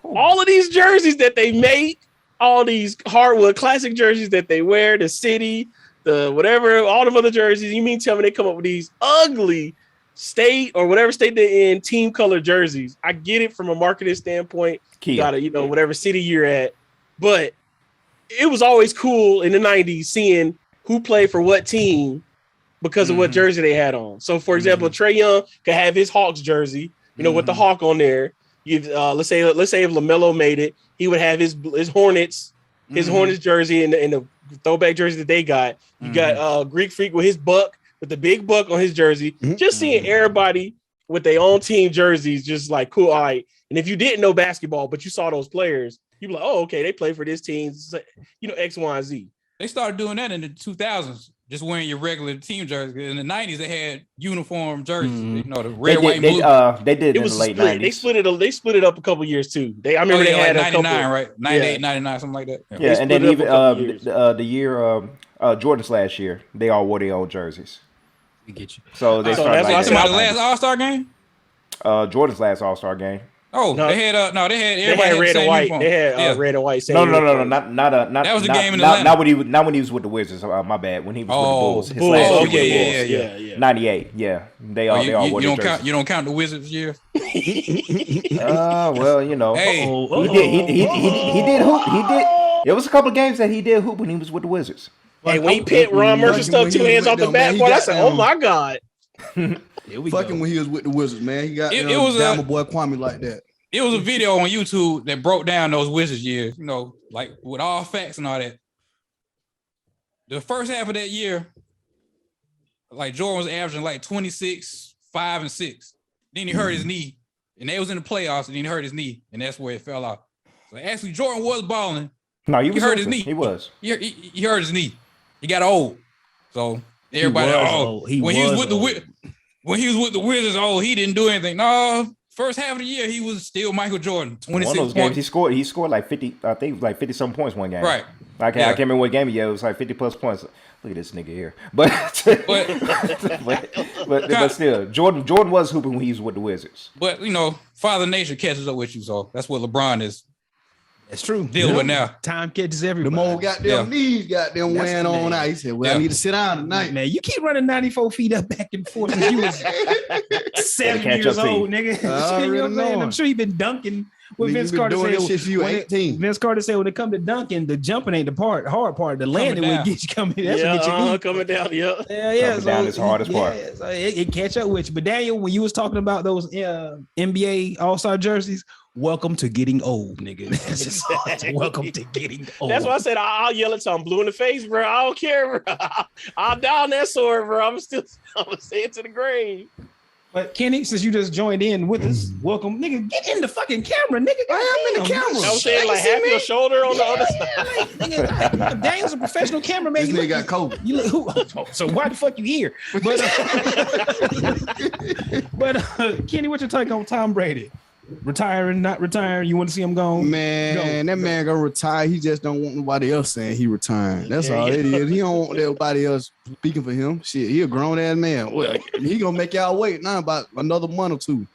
All of these jerseys that they make, all these hardwood classic jerseys that they wear, the city, the whatever, all the other jerseys. You mean tell me they come up with these ugly state or whatever state they're in team color jerseys? I get it from a marketing standpoint. You gotta, whatever city you're at, but it was always cool in the 90s seeing who played for what team because of what jersey they had on. So, for example, Trae Young could have his Hawks jersey, with the Hawk on there. Let's say if LaMelo made it, he would have his Hornets, Hornets jersey and the throwback jersey that they got. You got Greek Freak with his buck, with the big buck on his jersey. Just seeing everybody with their own team jerseys, just like cool. All right. And if you didn't know basketball, but you saw those players, you'd be like, oh, okay, they play for this team, X, Y, and Z. They started doing that in the 2000s, just wearing your regular team jersey. In the 90s, they had uniform jerseys, the red, white, and blue. They did It in was the late split. 90s. They split it up a couple years too. I remember they had like 99, a couple, right? 98, 99, something like that. Yeah, and then split it up even a couple the year Jordan's last year, they all wore their own jerseys. We get you. So they So started that's why I like said Somebody that. last All-Star game? Jordan's last All-Star game. Oh, No. they had everybody they had had red the and same white. uniform. They had Yeah. red and white. No, not That was the game in not Atlanta. not when he was with the Wizards. My bad. When he was Oh, with the Bulls, his Bulls. last Oh, year with the yeah, Bulls. yeah. 98. Yeah, they all you wore their don't jerseys. count. You don't count the Wizards year. Well, Hey, he did hoop. He did. There was a couple of games that he did hoop when he was with the Wizards. Hey, when he picked Ron Mercer stuff, 2 hands off the backboard, I said, "Oh my god!" Fucking when he was with the Wizards, man. He got It was down a- my boy Kwame like that. it was a video on YouTube that broke down those Wizards years. Like with all facts and all that. The first half of that year, like Jordan was averaging like 26, 5, and 6. Then he hurt his knee, and they was in the playoffs, and then he hurt his knee, and that's where it fell off. So actually, Jordan was balling. No, he was hurt his hooping. knee. He was. He hurt his knee. He got old. So everybody, when he was with the Wizards, he didn't do anything. No, first half of the year he was still Michael Jordan. 26 One of those points. games he scored like 50. I think it was like 50-some points one game. Right. I can't remember what game he had. It was like 50+ points. Look at this nigga here. But but still, Jordan was hooping when he was with the Wizards. But Father Nature catches up with you, so that's what LeBron is That's true. dealing with now. Time catches The everybody. more goddamn knees goddamn That's wearing the on name. out. He said, well, Yeah. I need to sit down tonight. Man, you keep running 94 feet up back and forth since you was 7 catch years up to you. old, nigga. I You know what I'm already saying? know. I'm sure you've been dunking. What Nigga, Vince you been Carter doing said, this shit since you were 18. Vince Carter said when it come to dunking, the jumping ain't the hard part. The landing will down. get you coming. That's what get you Yeah, weak. coming down. Yeah. Yeah. Coming down is the hardest part. So it catch up with you. But Daniel, when you was talking about those NBA All-Star jerseys, welcome to getting old, nigga. That's just welcome to getting old. That's why I said I'll yell it till I'm blue in the face, bro. I don't care, bro. I'll down that sword, bro. I'm gonna say it to the grave. But Kenny, since you just joined in with us, welcome, nigga. Get in the fucking camera, nigga. I am in the camera. I was saying like half your shoulder on the other side. Nigga, Daniel's a professional cameraman. This nigga got COVID. So why the fuck you here? But Kenny, what your take on Tom Brady? Retiring, not retiring? You want to see him gone? Man, that man gonna retire. He just don't want nobody else saying he retiring. That's all it is. He don't want everybody else speaking for him. Shit, he a grown ass man. Well, he gonna make y'all wait now about another month or two.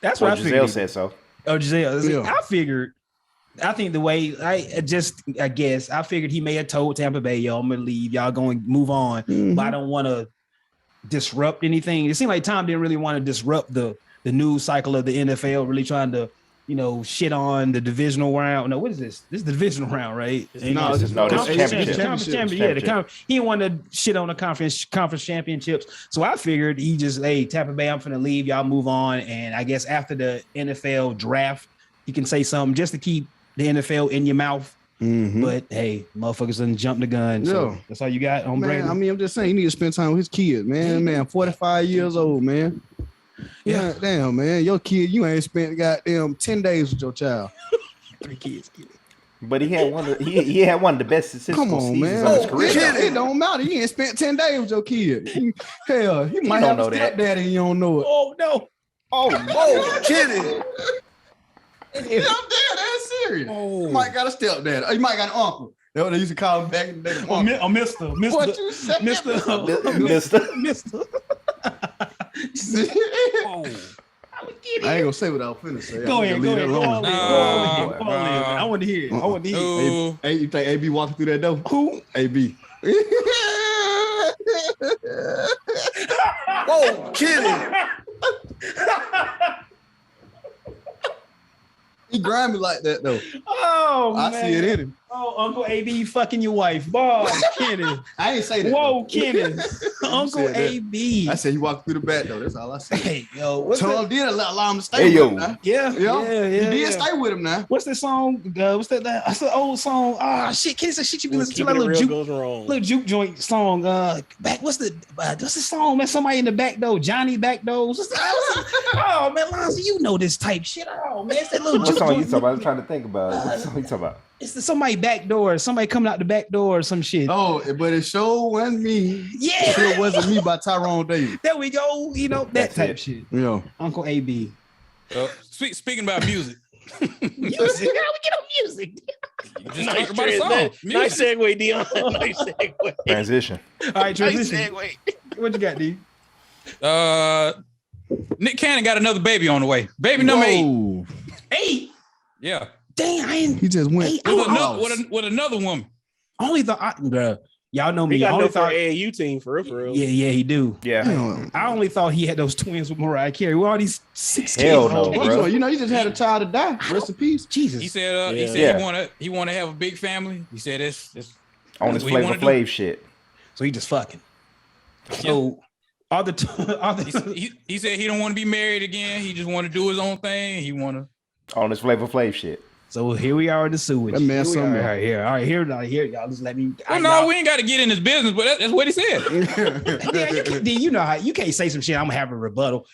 That's what I Giselle figured. said so. Oh, Giselle. Yeah. I think the way I guess I figured he may have told Tampa Bay, yo, I'm gonna leave. Y'all going to move on, but I don't want to disrupt anything. It seemed like Tom didn't really want to disrupt the news cycle of the NFL, really trying to, shit on the divisional round. No, what is this? This is the divisional round, right? This championship. Yeah, he didn't want to shit on the conference championships. So I figured he just, hey, Tampa Bay, I'm finna leave. Y'all move on. And I guess after the NFL draft, he can say something just to keep the NFL in your mouth. Mm-hmm. But hey, motherfuckers done jump the gun. So that's all you got on Brady. I mean, I'm just saying, he need to spend time with his kids, man. Man, 45 years old, man. Yeah, damn, man. Your kid, you ain't spent goddamn 10 days with your child. 3 kids. But he had one of the best statistical seasons of his career. It don't matter. You ain't spent 10 days with your kid. Hell, he might have a stepdaddy and you don't know it. Oh no. Oh, kidding. I'm dead. That's serious. Oh. You might got a stepdaddy. You might got an uncle. That's what they used to call him back in the day. Mister. What you say? Mister. I ain't gonna say what I was finna say. Go ahead. Go on. I want to hear it. Hey, you think AB walking through that door? Who? AB. Whoa, kidding. He grimy like that though. Oh, man. I see it in him. Oh, Uncle AB fucking your wife. Boy, Kenny. I ain't say that. Whoa, Kenny. Uncle AB. I said he walked through the back door. That's all I said. Hey, yo. Tom did allow him to stay with him now. Yeah. He did stay with him now. What's that song? What's that? That's an old song. Ah, shit. Kenny said shit you be listening to. That little juke joint song. What's the song, man? Somebody in the back door. Johnny back doors. Oh, man, Lonzo, you know this type shit. Oh, man, it's that little juke. What song you talking about? I'm trying to think about it. What song you talking about? It's somebody back door, somebody coming out the back door or some shit. Oh, but it sure wasn't me. Yeah. It sure wasn't me by Tyrone Davis. There we go. That type of shit. Yeah. Uncle AB. Speaking about music. Music. How we get on music? Nice about a song. Nice segue, Dion. Nice segue. Transition. All right, transition. What you got, D? Nick Cannon got another baby on the way. Baby number 8. 8? Yeah. Damn, he just went with another woman. Only the y'all know me. He got I only no thought AAU team for real. Yeah, he do. Yeah. I only thought he had those twins with Mariah Carey. With all these 6 kids. Hell no, bro. He just had a child to die. Rest in peace. Jesus. He said he want to have a big family. He said it's on his Flavor Flav shit. So he just fucking. So he said he don't want to be married again. He just want to do his own thing. He want to on his Flavor Flav shit. So here we are in the sewage. That man, all right, here, y'all. Just let me. We ain't got to get in his business, but that's what he said. You know how you can't say some shit. I'm gonna have a rebuttal.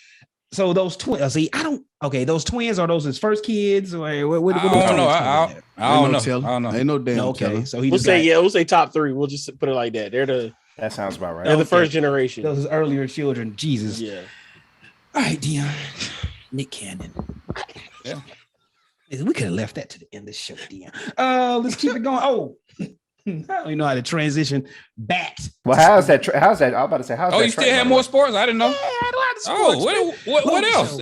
So those twins. See, I don't. Okay, those twins are those his first kids? Or what I don't know. I don't know. Ain't no damn. No, okay, teller. so he we'll say top 3. We'll just put it like that. That sounds about right. They're the first generation. Those earlier children. Jesus. Yeah. All right, Dion. Nick Cannon. Yeah. We could have left that to the end of the show, Dion. Let's keep it going. Oh, I don't even know how to transition back. Well, how's that? How's that? I'm about to say, how's that? Oh, you still have more sports? I didn't know. Yeah, I don't have sports. What else?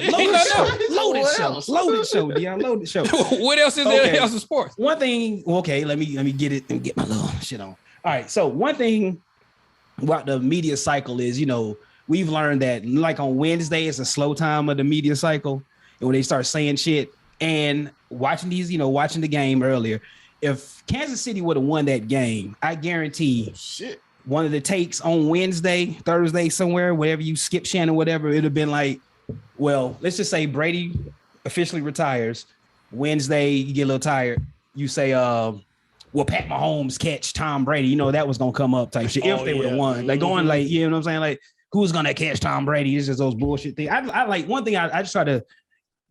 Loaded show, Dion. Loaded show. What else is there else in sports? One thing. Okay, let me get it and get my little shit on. All right. So one thing about the media cycle is, we've learned that like on Wednesday, it's a slow time of the media cycle, and when they start saying shit. And watching the game earlier, if Kansas City would have won that game, I guarantee one of the takes on Wednesday, Thursday, somewhere, wherever you skip Shannon, whatever, it'd have been like, well, let's just say Brady officially retires. Wednesday, you get a little tired. You say, will Pat Mahomes catch Tom Brady? That was going to come up type shit if they would have won. Like going like, you know what I'm saying? Like, who's gonna catch Tom Brady. It's just those bullshit things. I like one thing. I just try to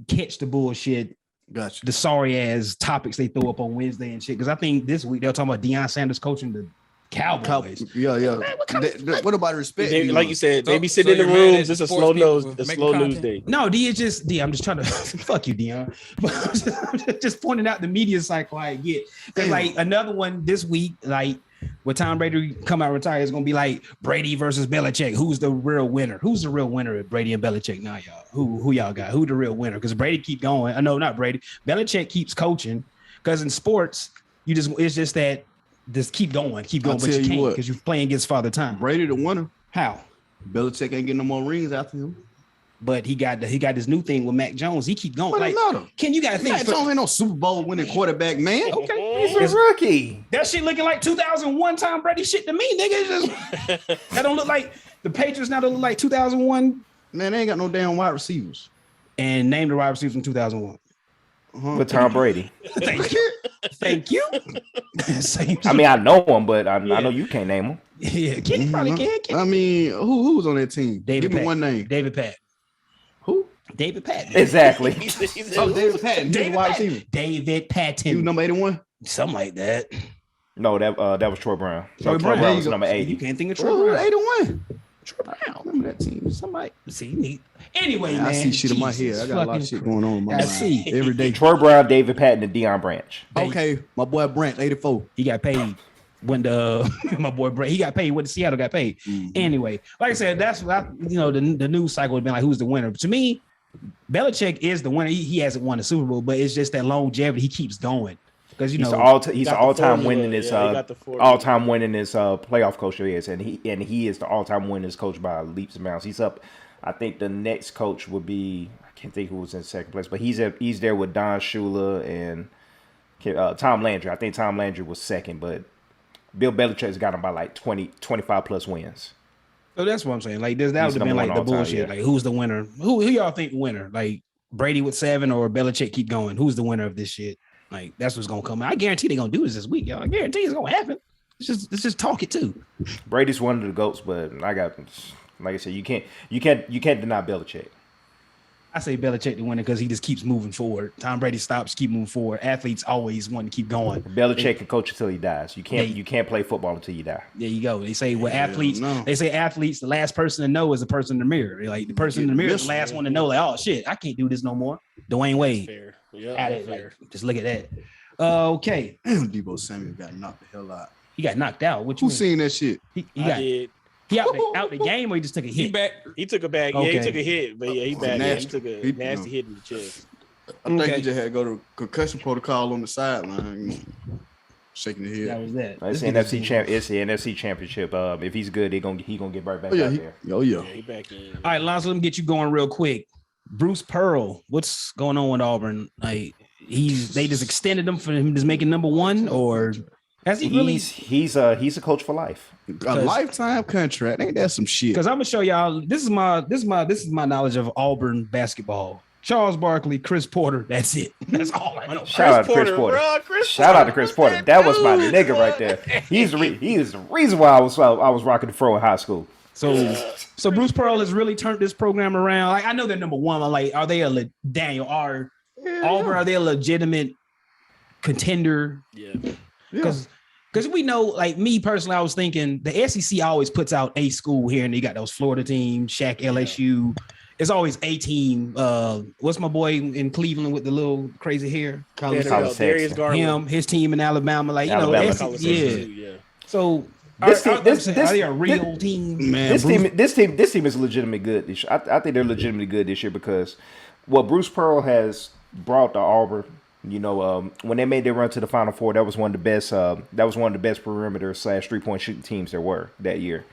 catch the bullshit. Gotcha. The sorry ass topics they throw up on Wednesday and shit. Because I think this week they're talking about Deion Sanders coaching the Cowboys. Yeah. Man, what about respect? Like you said, they be So sitting in the you're mad rooms. at It's a sports slow people news, for a making slow news content? day. No, D is just D. I'm just trying to fuck you, Deion. But I'm just pointing out the media cycle I get. Because like another one this week, like when Tom Brady come out and retire, it's gonna be like Brady versus Belichick. Who's the real winner? Who's the real winner at Brady and Belichick? Now, y'all. Who y'all got? Who the real winner? Because Brady keep going. I know not Brady. Belichick keeps coaching. Because in sports, it's just that just keep going, but you can't because you're playing against Father Time. Brady the winner. How? Belichick ain't getting no more rings after him. But he got this new thing with Mac Jones. He keep going. What Like, matter? Can you got to think? Mac Jones ain't no Super Bowl winning quarterback, man. Okay, He's a rookie. that shit looking like 2001 Tom Brady shit to me, nigga. It's just, that don't look like the Patriots now. Don't look like 2001. Man, they ain't got no damn wide receivers. And name the wide receivers from 2001. But Tom Brady. Thank you. Thank you. Same. I mean, I know him, but I know you can't name him. Yeah, Kenny probably can. I mean, who was on that team? David Give me Patton. one name. David Patton. Who? David Patton. Exactly. Oh, David Patton. He was David wide Patton. receiver. David He was Patton. number 81. Something like that. No, that was Troy Brown. Troy Troy Brown. Brown was You number You 80. can't think of Who Troy was Brown. 81? Troy Brown. Remember that team? Somebody. See, neat. Anyway, Man, man. I see shit in my Jesus head. I got a lot of fucking shit going on in my I mind. see. Every day. Troy Brown, David Patton, and Deion Branch. Okay, my boy Brent, 84. He got paid when the my boy Brady, he got paid when the Seattle got paid. Anyway, like I said, that's what the news cycle has been like, who's the winner? To me, Belichick is the winner. He hasn't won the Super Bowl, but it's just that longevity. He keeps going because He's know he's got the the all-time formula. winningest Yeah, he got the formula. all-time winningest playoff coach there is, and he is the all-time winningest coach by leaps and bounds. He's up. I think the next coach would be, I can't think who was in second place, but he's there with Don Shula and Tom Landry. I think Tom Landry was second, but Bill Belichick's got him by like 25 plus wins. So that's what I'm saying. Like this, that He's would have been number like the one all time, bullshit. yeah. Like who's the winner? Who y'all think the winner? Like Brady with 7 or Belichick keep going? Who's the winner of this shit? Like that's what's gonna come. I guarantee they're gonna do this week, y'all. I guarantee it's gonna happen. Let's just talk it too. Brady's one of the GOATs, but like I said, you can't deny Belichick. I say Belichick the winner because he just keeps moving forward. Tom Brady stops, keep moving forward. Athletes always want to keep going. Belichick can coach until he dies. You can't play football until you die. There you go. They say athletes. no. They say athletes. The last person to know is the person in the mirror. Like the person in the mirror is the last one to know. Like, oh shit, I can't do this no more. Dwayne Wade. Fair. Yeah, At it, fair. like, just look at that. Okay, Damn, Debo Samuel got knocked the hell out. he got knocked out. What you Who mean? seen that shit? He I got did. he out the game or he just took a He hit. back. He took a bag. Yeah, Okay. he took a hit, but yeah, he back. Yeah, he Nasty. took a He- nasty no. hit in the chest. I think Okay. he just had to go to concussion protocol on the sideline, shaking the That head. was that. It's This the nigga's- It's the NFC Championship. If he's good, he gonna get right back Oh yeah, out there. oh yeah. Yeah, he back in. All right, Lonzo, let me get you going real quick. Bruce Pearl, what's going on with Auburn? Like they just extended him for him just making number 1, or has he really? He's a coach for life. A lifetime contract. Ain't that some shit? Because I'm gonna show y'all. This is my knowledge of Auburn basketball. Charles Barkley, Chris Porter. That's it. That's all I know. Shout out to Chris Porter. Bro, Shout out to Chris Porter. That was my nigga right there. He is the reason why I was rocking the fro in high school. So Bruce Pearl has really turned this program around. Like I know they're number 1. I'm like, are they Auburn? Are they a legitimate contender? Yeah. Because we know, like me personally, I was thinking the SEC always puts out a school here, and they got those Florida teams, Shaq, LSU. It's always a team. What's my boy in Cleveland with the little crazy hair? College Darius Texas. Garland. His team in Alabama, like Alabama. you know, College yeah. Texas too, yeah. So This are team- they a real team? Man, This team is legitimately good this year. I think they're legitimately good this year because what Bruce Pearl has brought to Auburn. You know, when they made their run to the Final Four, that was one of the best. That was one of the best perimeter / 3-point shooting teams there were that year.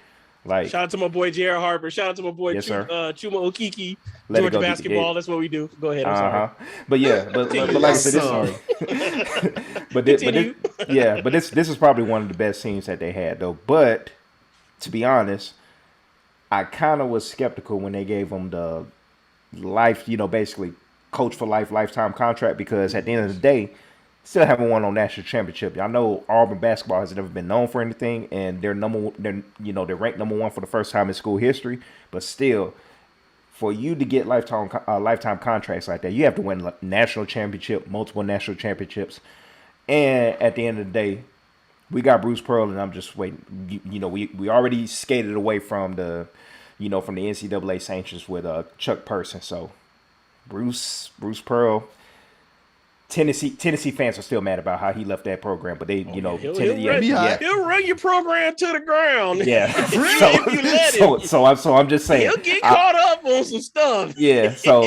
Like, Shout out to my boy Jared Harper. Shout out to my boy Yes, sir. Chuma Okiki. Let it Georgia go, basketball. yeah. That's what we do. Go ahead. I'm sorry. But yeah, but like I said, Sorry. this is probably one of the best teams that they had though. But to be honest, I kind of was skeptical when they gave them the life, basically coach for life, lifetime contract, because at the end of the day, Still haven't won no national championship. I know Auburn basketball has never been known for anything, and they're ranked number one for the first time in school history. But still, for you to get lifetime contracts like that, you have to win national championship, multiple national championships. And at the end of the day, we got Bruce Pearl, and I'm just waiting. We already skated away from the NCAA sanctions with Chuck Person. So Bruce Pearl. Tennessee fans are still mad about how he left that program, but he'll run your program to the ground. Yeah, if you let him. So I'm just saying He'll get caught up on some stuff. Yeah, so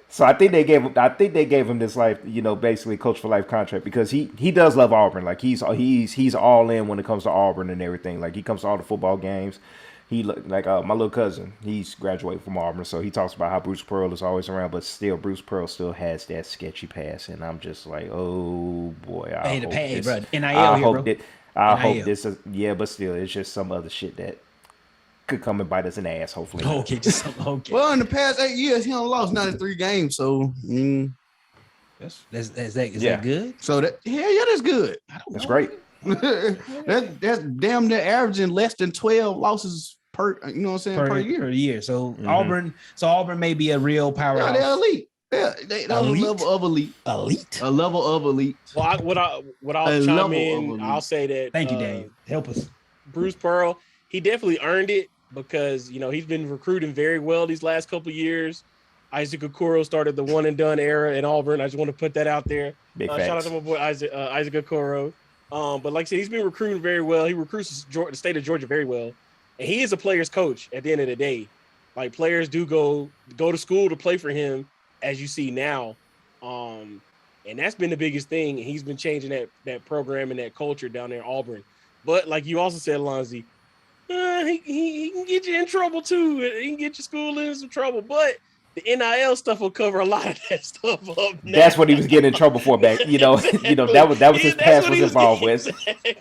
so I think they gave him this basically coach for life contract because he does love Auburn. Like he's all in when it comes to Auburn and everything. Like he comes to all the football games. He my little cousin, he's graduated from Auburn, so he talks about how Bruce Pearl is always around, but still Bruce Pearl still has that sketchy pass, and I'm just like, oh boy, I hope this is but still, it's just some other shit that could come and bite us in the ass. Hopefully, okay. Well, in the past 8 years, he only lost 93 games, so is that good? So that's good. That's great. that's damn near averaging less than 12 losses per year. So Auburn may be a real powerhouse. They're elite. They're a level of elite. A level of elite. Well, what I'll chime in, I'll say that. Thank you, Dave. Help us. Bruce Pearl, he definitely earned it because he's been recruiting very well these last couple of years. Isaac Okoro started the one and done era in Auburn. I just want to put that out there. Shout out to my boy Isaac Okoro. But like I said, he's been recruiting very well. He recruits the state of Georgia very well. And he is a player's coach at the end of the day. Like players do go to school to play for him, as you see now. And that's been the biggest thing. And he's been changing that program and that culture down there in Auburn. But like you also said, Lonzy, he can get you in trouble too. He can get your school in some trouble. But the NIL stuff will cover a lot of that stuff up now. That's what he was getting in trouble for back. That was his past was involved with.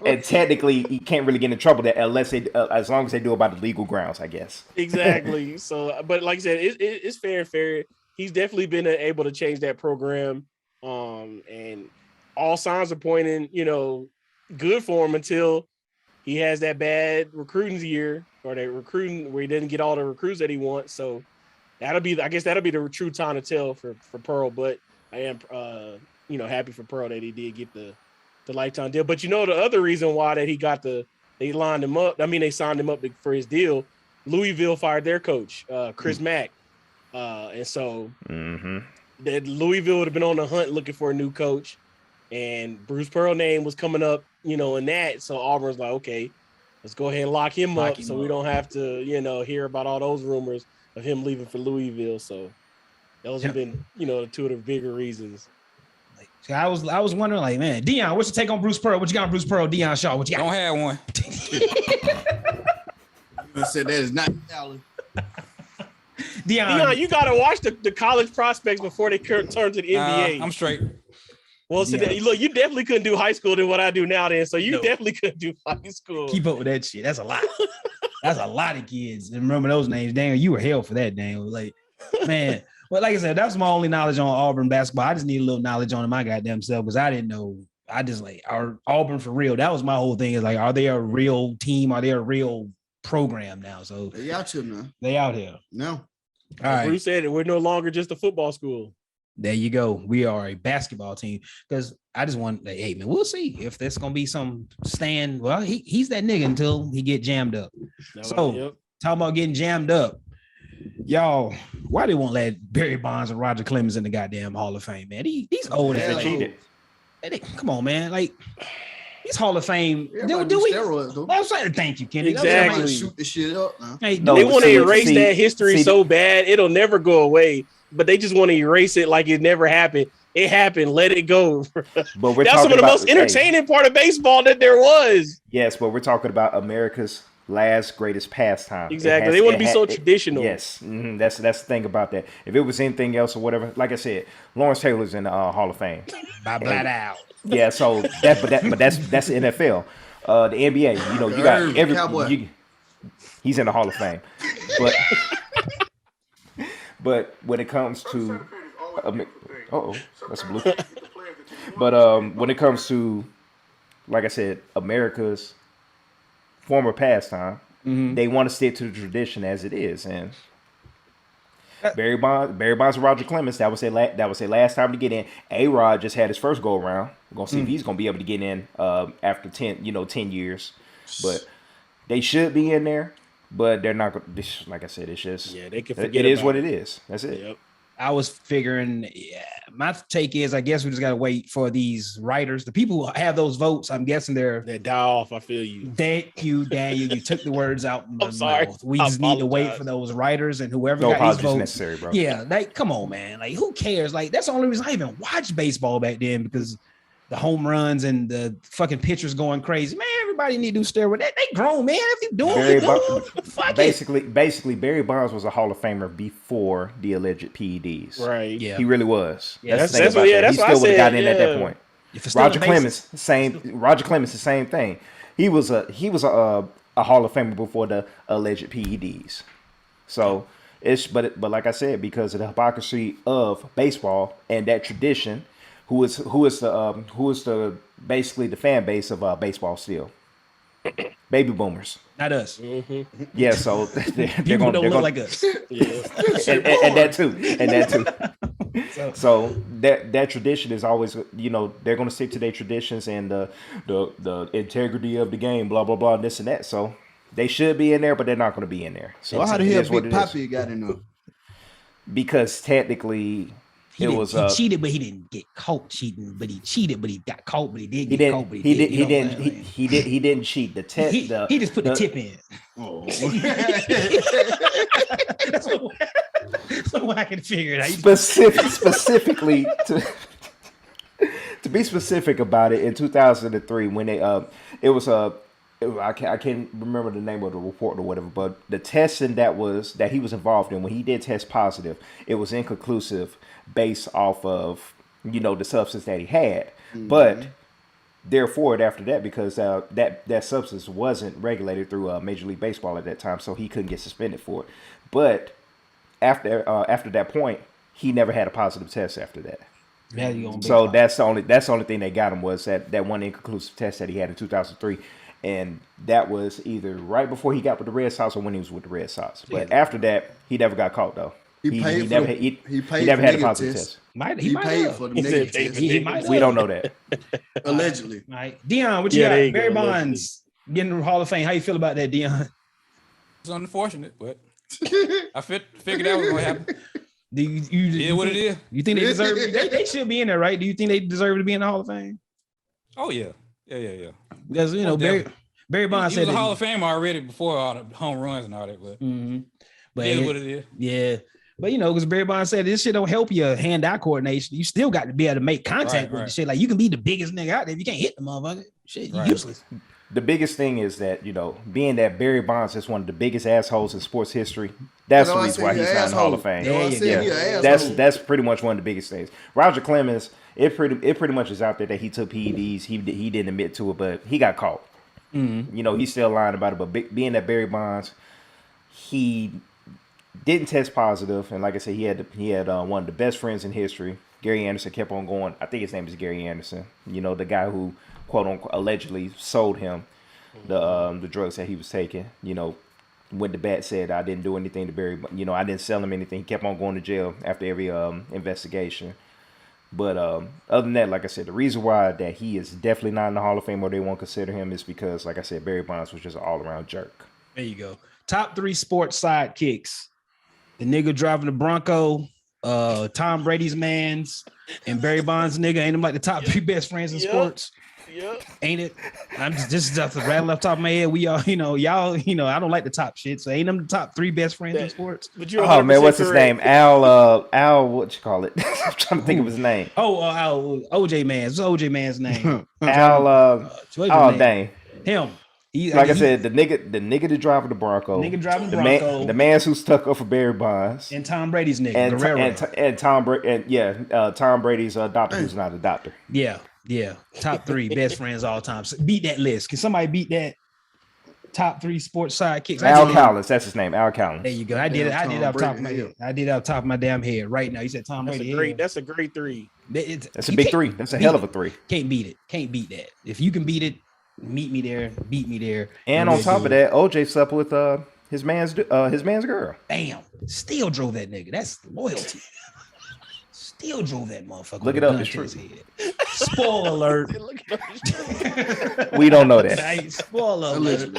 And technically, he can't really get in trouble that unless as long as they do it by the legal grounds, I guess. Exactly. So, but like I said, it's fair. He's definitely been able to change that program, and all signs are pointing, good for him until he has that bad recruiting year or that recruiting where he didn't get all the recruits that he wants. So. That'll be the true time to tell for Pearl, but I am happy for Pearl that he did get the lifetime deal. But the other reason why that they lined him up. I mean, they signed him up for his deal. Louisville fired their coach, Chris Mack, and so that Louisville would have been on the hunt looking for a new coach, and Bruce Pearl name was coming up, in that. So Auburn's like, okay, let's go ahead and lock him up so we don't have to, hear about all those rumors of him leaving for Louisville. So those have been, two of the bigger reasons. I was wondering, like, man, Dion, what's your take on Bruce Pearl? What you got on Bruce Pearl? Dion Shaw, what you got? Don't have one. I said that is not valid. Dion, you gotta watch the college prospects before they turn to the NBA. I'm straight. Well, so look, you definitely couldn't do high school than what I do now. Then, so you definitely couldn't do high school. Keep up with that shit. That's a lot. That's a lot of kids. And remember those names, Daniel. You were hell for that, Daniel. Like, man. Well, like I said, that's my only knowledge on Auburn basketball. I just need a little knowledge on my goddamn self because I didn't know. I just are Auburn for real. That was my whole thing. Is like, are they a real team? Are they a real program now? So they out here now. They out here. No. All right. Bruce said it. We're no longer just a football school. There you go. We are a basketball team because I just want, hey man, we'll see if there's gonna be some stand. Well, he's that nigga until he get jammed up. Talking about getting jammed up, y'all. Why they won't let Barry Bonds and Roger Clemens in the goddamn Hall of Fame, man? These old ass cheated. Come on, man. Like he's Hall of Fame. Do we? I'm saying thank you, Kenny. Exactly. Shoot the shit up. Now. Hey, they want to erase that history so bad it'll never go away. But they just want to erase it like it never happened. It happened. Let it go. But that's some of the most entertaining part of baseball that there was. Yes, but we're talking about America's last greatest pastime. Exactly. They want to be so traditional. Yes, that's the thing about that. If it was anything else or whatever, like I said, Lawrence Taylor's in the Hall of Fame. By flat out. Yeah. So that's the NFL. The NBA. You got he's in the Hall of Fame, but. But when it comes to, that's blue. But when it comes to, like I said, America's former pastime, they want to stick to the tradition as it is. And Barry Bonds and Roger Clemens, that was their last time to get in. A-Rod just had his first go around. We're gonna see if he's gonna be able to get in after 10 years. But they should be in there, but they're not gonna, like I said, it's just they can forget it is what it. it is. That's it. Yep. I was figuring, my take is, I guess we just got to wait for these writers. The people who have those votes, I'm guessing they're... They die off, I feel you. Thank you, Daniel. You took the words out of my I'm sorry. mouth. We I just need to wait apologize. for those writers and whoever No got these apologies votes. necessary, bro. Yeah, like, come on, man. Like, who cares? Like, that's the only reason I even watched baseball back then, because the home runs and the fucking pitchers going crazy. Man, everybody need to do steroids. They grown, man. If you doing it, fuck it. Basically, Barry Bonds was a Hall of Famer before the alleged PEDs. Right. Yeah. He really was. Yeah, that's the that's thing what- about yeah, that. that's He what still I would have said, gotten in at that yeah. point. If it's still Roger the Clemens, basis. Roger Clemens, the same thing. He was a Hall of Famer before the alleged PEDs. So but like I said, because of the hypocrisy of baseball and that tradition, who is the basically the fan base of baseball still? Baby boomers. Not us. Yeah, so they're People don't look like us. and that too. So that tradition is always, they're going to stick to their traditions and the integrity of the game, blah blah blah, this and that. So they should be in there, but they're not going to be in there. So Well, how the it hell is what Big it is. Papi got in there? Because technically He it was cheated, but he didn't get caught cheating. But he cheated, but he got caught. But he did he get caught. didn't But he didn't cheat. The test He just put the tip in. Oh. That's the way I can figure it out. specifically to be specific about it, in 2003 when they I can't remember the name of the report or whatever, but the testing that he was involved in, when he did test positive, it was inconclusive based off of the substance that he had. But therefore, after that, because that substance wasn't regulated through Major League Baseball at that time, so he couldn't get suspended for it. But after that point, he never had a positive test after that. So that's the only thing that got him was that one inconclusive test that he had in 2003. And that was either right before he got with the Red Sox or when he was with the Red Sox. But after that, he never got caught though. He never had a positive test. He paid for the negative test. He might We don't know that. Allegedly. Right. Dion, what you got? there you Barry go, Bonds getting the Hall of Fame. How you feel about that, Dion? It's unfortunate, but I figured that was gonna happen. Do you What it is. You think they deserve it? They should be in there, right? Do you think they deserve to be in the Hall of Fame? Oh yeah. Yeah. Because Barry Bonds He said was a Hall of Fame already before all the home runs and all that, but but it is what it is. Yeah. But because Barry Bonds said this shit don't help your hand-eye coordination. You still got to be able to make contact with the shit. Like you can be the biggest nigga out there. If you can't hit the motherfucker, shit, you useless. The biggest thing is that, being that Barry Bonds is one of the biggest assholes in sports history, that's the reason why he's not in the Hall of Fame. That's pretty much one of the biggest things. Roger Clemens, it pretty much is out there that he took PEDs. He didn't admit to it, but he got caught. He's still lying about it. But being that Barry Bonds, he didn't test positive, and like I said, he had one of the best friends in history. Gary Anderson kept on going. I think his name is Gary Anderson. The guy who quote unquote allegedly sold him the drugs that he was taking. Went to bat, said I didn't do anything to Barry. I didn't sell him anything. He kept on going to jail after every investigation. But other than that, like I said, the reason why that he is definitely not in the Hall of Fame or they won't consider him is because, like I said, Barry Bonds was just an all-around jerk. There you go. Top 3 sports sidekicks. The nigga driving the Bronco, Tom Brady's mans, and Barry Bonds nigga. Ain't them like the top 3 best friends in sports? Yep. Ain't it? I'm just to rattle off the top of my head. We all, y'all, I don't like the top shit. So ain't them the top 3 best friends in sports? But you're oh man, what's his correct. name? Al, what you call it? I'm trying to think of his name. OJ Mans. What's OJ Man's name? Al, dang. Him. I said, the nigga that driving the Bronco. Nigga driving the Bronco. The man who stuck up for Barry Bonds. And Tom Brady's nigga, Guerrero. And Tom Brady's doctor who's not a doctor. Yeah. Top 3 best friends all time. So beat that list. Can somebody beat that top 3 sports sidekicks? Al Collins, that's his name. Al Collins. There you go. I did it off top of my head. I did it off top of my damn head right now. You said Tom Brady. That's a great 3. That's a big 3. That's a hell of a 3. Can't beat it. Can't beat that. If you can beat it, meet me there. Beat me there. And on top of that, OJ slept with his man's girl. Bam. Still drove that nigga. That's loyalty. Still drove that motherfucker. Look it up. It's true. Spoiler alert. We don't know that. Right? Spoiler alert.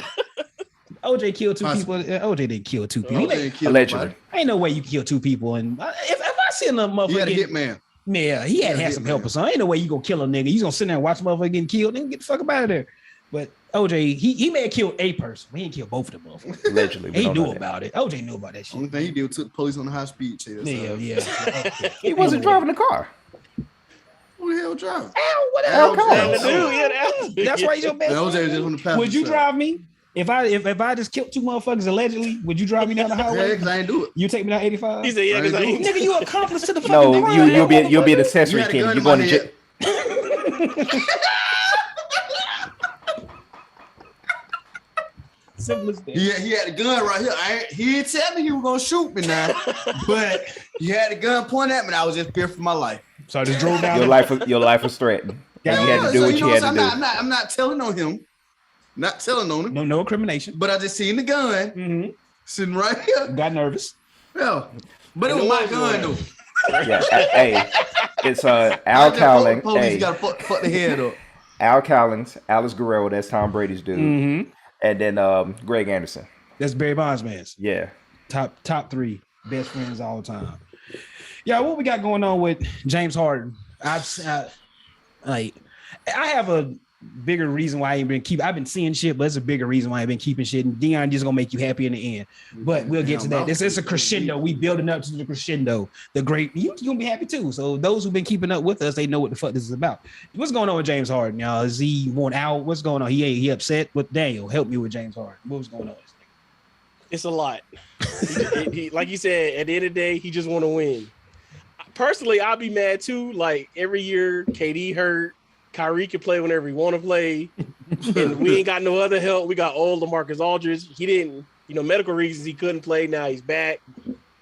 OJ killed 2 people. OJ didn't kill 2 people. Allegedly. Ain't no way you kill 2 people. And if I see another motherfucker, he had a hitman. Yeah, he had some help or something. Ain't no way you gonna kill a nigga. You gonna sit there and watch a motherfucker getting killed. Then get the fuck up out of there. But OJ, he may have killed a person. He didn't kill both of them motherfuckers. Allegedly. He knew about it. OJ knew about that shit. Only thing he did was took the police on the high speed chase. Yeah. He wasn't driving the car. Who the hell driving? Al, That's why your best. OJ was just on the passenger Would you side. drive me? If I just killed 2 motherfuckers allegedly, would you drive me down the highway? Yeah, because I ain't do it. You take me down 85? He said, yeah, because I ain't. Nigga, you accomplice to the fucking No, crime. you'll be an accessory, You had a Kenny. gun You're in going my to jail. Simple as that. He had the gun right here. He didn't tell me he was gonna shoot me now, but he had the gun pointed at me. And I was just feared for my life. So I just drove down. Your life was threatened. And you had to do So what you had to do. I'm not telling on him. Not telling on him. No incrimination. But I just seen the gun sitting right here. Got nervous. Yeah. But it was my gun though. Yeah, hey, it's Al Cowling. Police Hey, gotta fuck the head up. Al Cowlings, Alice Guerrero, that's Tom Brady's dude, Mm-hmm. and then Greg Anderson. That's Barry Bonds' man. Yeah, Top 3 best friends all the time. Yeah, what we got going on with James Harden? I have a bigger reason why I ain't been I've been seeing shit, but it's a bigger reason why I've been keeping shit. And Dion just gonna make you happy in the end. But we'll get to that. This is a crescendo. We building up to the crescendo. The great, you gonna be happy too. So those who've been keeping up with us, they know what the fuck this is about. What's going on with James Harden, y'all? Is he worn out? What's going on? He upset with Daniel. Help me with James Harden. What's going on? It's a lot. he, like you said, at the end of the day, he just want to win. Personally, I'll be mad too. Like every year, KD hurt. Kyrie can play whenever he want to play, and we ain't got no other help. We got old LaMarcus Aldridge. He didn't, medical reasons he couldn't play. Now he's back.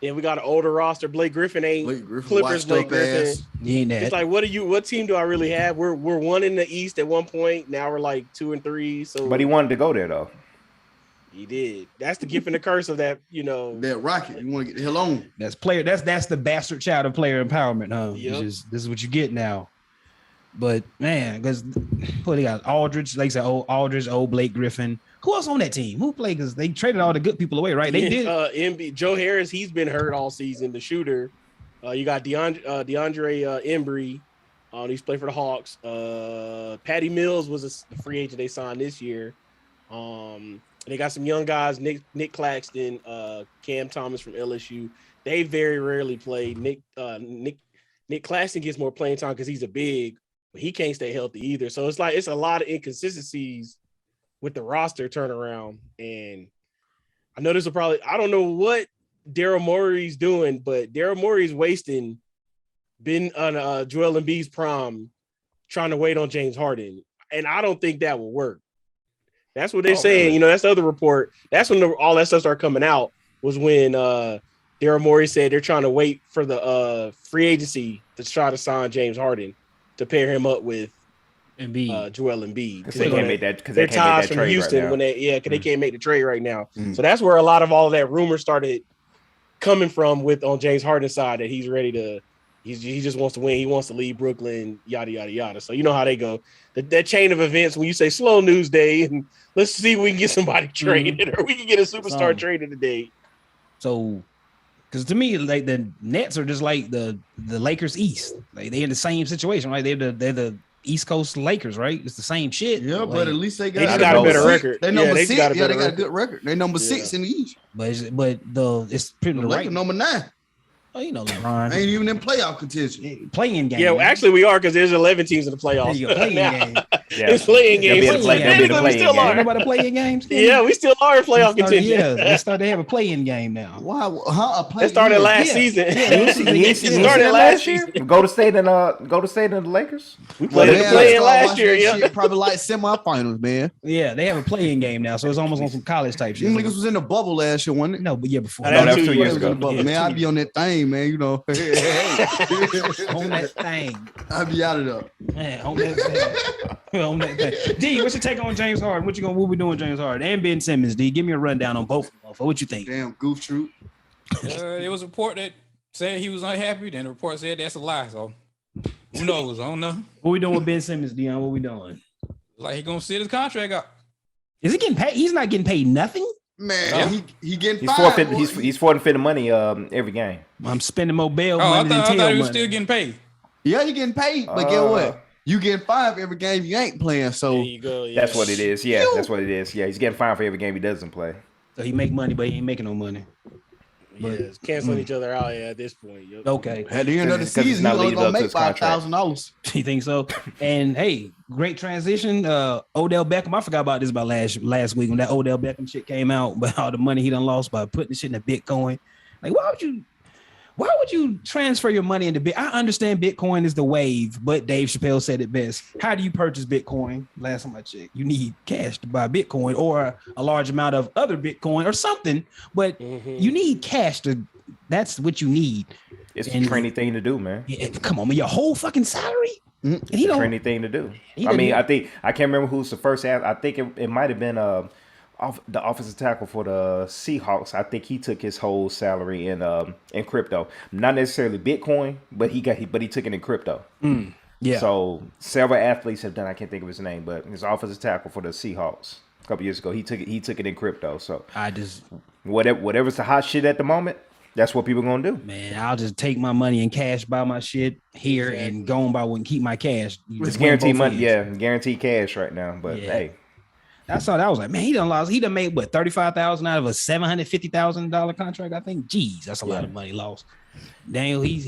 And we got an older roster. Blake Griffin ain't Clippers. Blake Griffin. It's like, what team do I really have? We're 1 in the East at one point. Now we're like 2 and 3. So, but he wanted to go there though. He did. That's the gift and the curse of that. That rocket. You want to get the hell on. That's the bastard child of player empowerment, huh? Yep. This is what you get now. But man, because they got Aldridge, like I said, Aldridge, Blake Griffin. Who else on that team? Who played? Because they traded all the good people away, right? They did. Joe Harris, he's been hurt all season. The shooter. You got DeAndre Embry. He's played for the Hawks. Patty Mills was a free agent they signed this year. They got some young guys, Nick Claxton, Cam Thomas from LSU. They very rarely play. Nick Claxton gets more playing time because he's a big, but he can't stay healthy either. So it's a lot of inconsistencies with the roster turnaround. And I know I don't know what Daryl Morey's doing, but Daryl Morey's wasting on Joel Embiid's prom trying to wait on James Harden. And I don't think that will work. That's what they're saying. Really? That's the other report. That's when all that stuff started coming out, was when Daryl Morey said they're trying to wait for the free agency to try to sign James Harden to pair him up with Joel Embiid. Because they can't make that. Because they're ties from Houston right when they can't make the trade right now. So that's where a lot of all of that rumor started coming from on James Harden's side, that he's ready to. He just wants to win. He wants to leave Brooklyn, yada, yada, yada. So you know how they go. That chain of events, when you say slow news day, and let's see if we can get somebody traded or we can get a superstar traded today. So, because to me, like the Nets are just like the Lakers East. Like they in the same situation, right? They're the East Coast Lakers, right? It's the same shit. Yeah, like, but at least they got a better record. They number 6. They got a good record. They number 6 in the East. But it's pretty right. Number 9. Oh, LeBron ain't even in playoff contention. Playing game. Yeah, well, actually we are, because there's 11 teams in the playoffs. Playing game. It's playing games. We still are. Nobody playing games. Yeah, we still are in playoff contention. Yeah, they started to have a play-in game now. Wow, huh? It started last season. It started last year. Go to state and the Lakers. We played the play-in last year. Yeah, probably like semifinals, man. Yeah, they have a play-in game now, so it's almost on some college type shit. Them niggas was in the bubble last year, wasn't it? No, but yeah, before. No, that was 2 years ago. Man, I'd be on that thing, man. You know, on that thing. I'd be out of there. Man, on that thing. On that thing. D, what's your take on James Harden? What we doing, James Harden and Ben Simmons? D, give me a rundown on both of them. What you think? Damn, goof troop. It was a report that said he was unhappy. Then the report said that's a lie. So who knows? I don't know. What we doing with Ben Simmons, Dion? What we doing? Like he gonna sit his contract out. Is he getting paid? He's not getting paid nothing. Man, he getting he's forfeiting. He's forfeiting money every game. I'm spending more bail money than I thought he was still getting paid. Yeah, he getting paid, but get what? You getting $5 every game you ain't playing. So there you go. Yeah. That's what it is. Yeah, that's what it is. Yeah, he's getting fined for every game he doesn't play. So he make money, but he ain't making no money. Yeah, it's canceling each other out at this point. Yep. Okay. At the end of the season, he's only gonna make $5,000. You think so? And hey, great transition. Odell Beckham. I forgot about this about last week when that Odell Beckham shit came out, but all the money he done lost by putting the shit in the Bitcoin. Like, why would you transfer your money into Bitcoin? I understand Bitcoin is the wave, but Dave Chappelle said it best. How do you purchase Bitcoin? Last time I checked, you need cash to buy Bitcoin or a large amount of other Bitcoin or something, but you need cash that's what you need. It's a trendy thing to do, man. Yeah, come on, man, your whole fucking salary? It's a trendy thing to do. I can't remember who's the first. I think it might have been the offensive tackle for the Seahawks. I think he took his whole salary in crypto, not necessarily Bitcoin, but he took it in crypto. Yeah. So several athletes have done. I can't think of his name, but his offensive tackle for the Seahawks a couple years ago, he took it in crypto. So whatever's the hot shit at the moment, that's what people gonna do. Man, I'll just take my money and cash, buy my shit here, and go on by and keep my cash. It's guaranteed money, guaranteed cash right now. But hey. I saw that. I was like, man, he done made what, $35,000 out of a $750,000 contract. I think, geez, that's a lot of money lost. Daniel, he's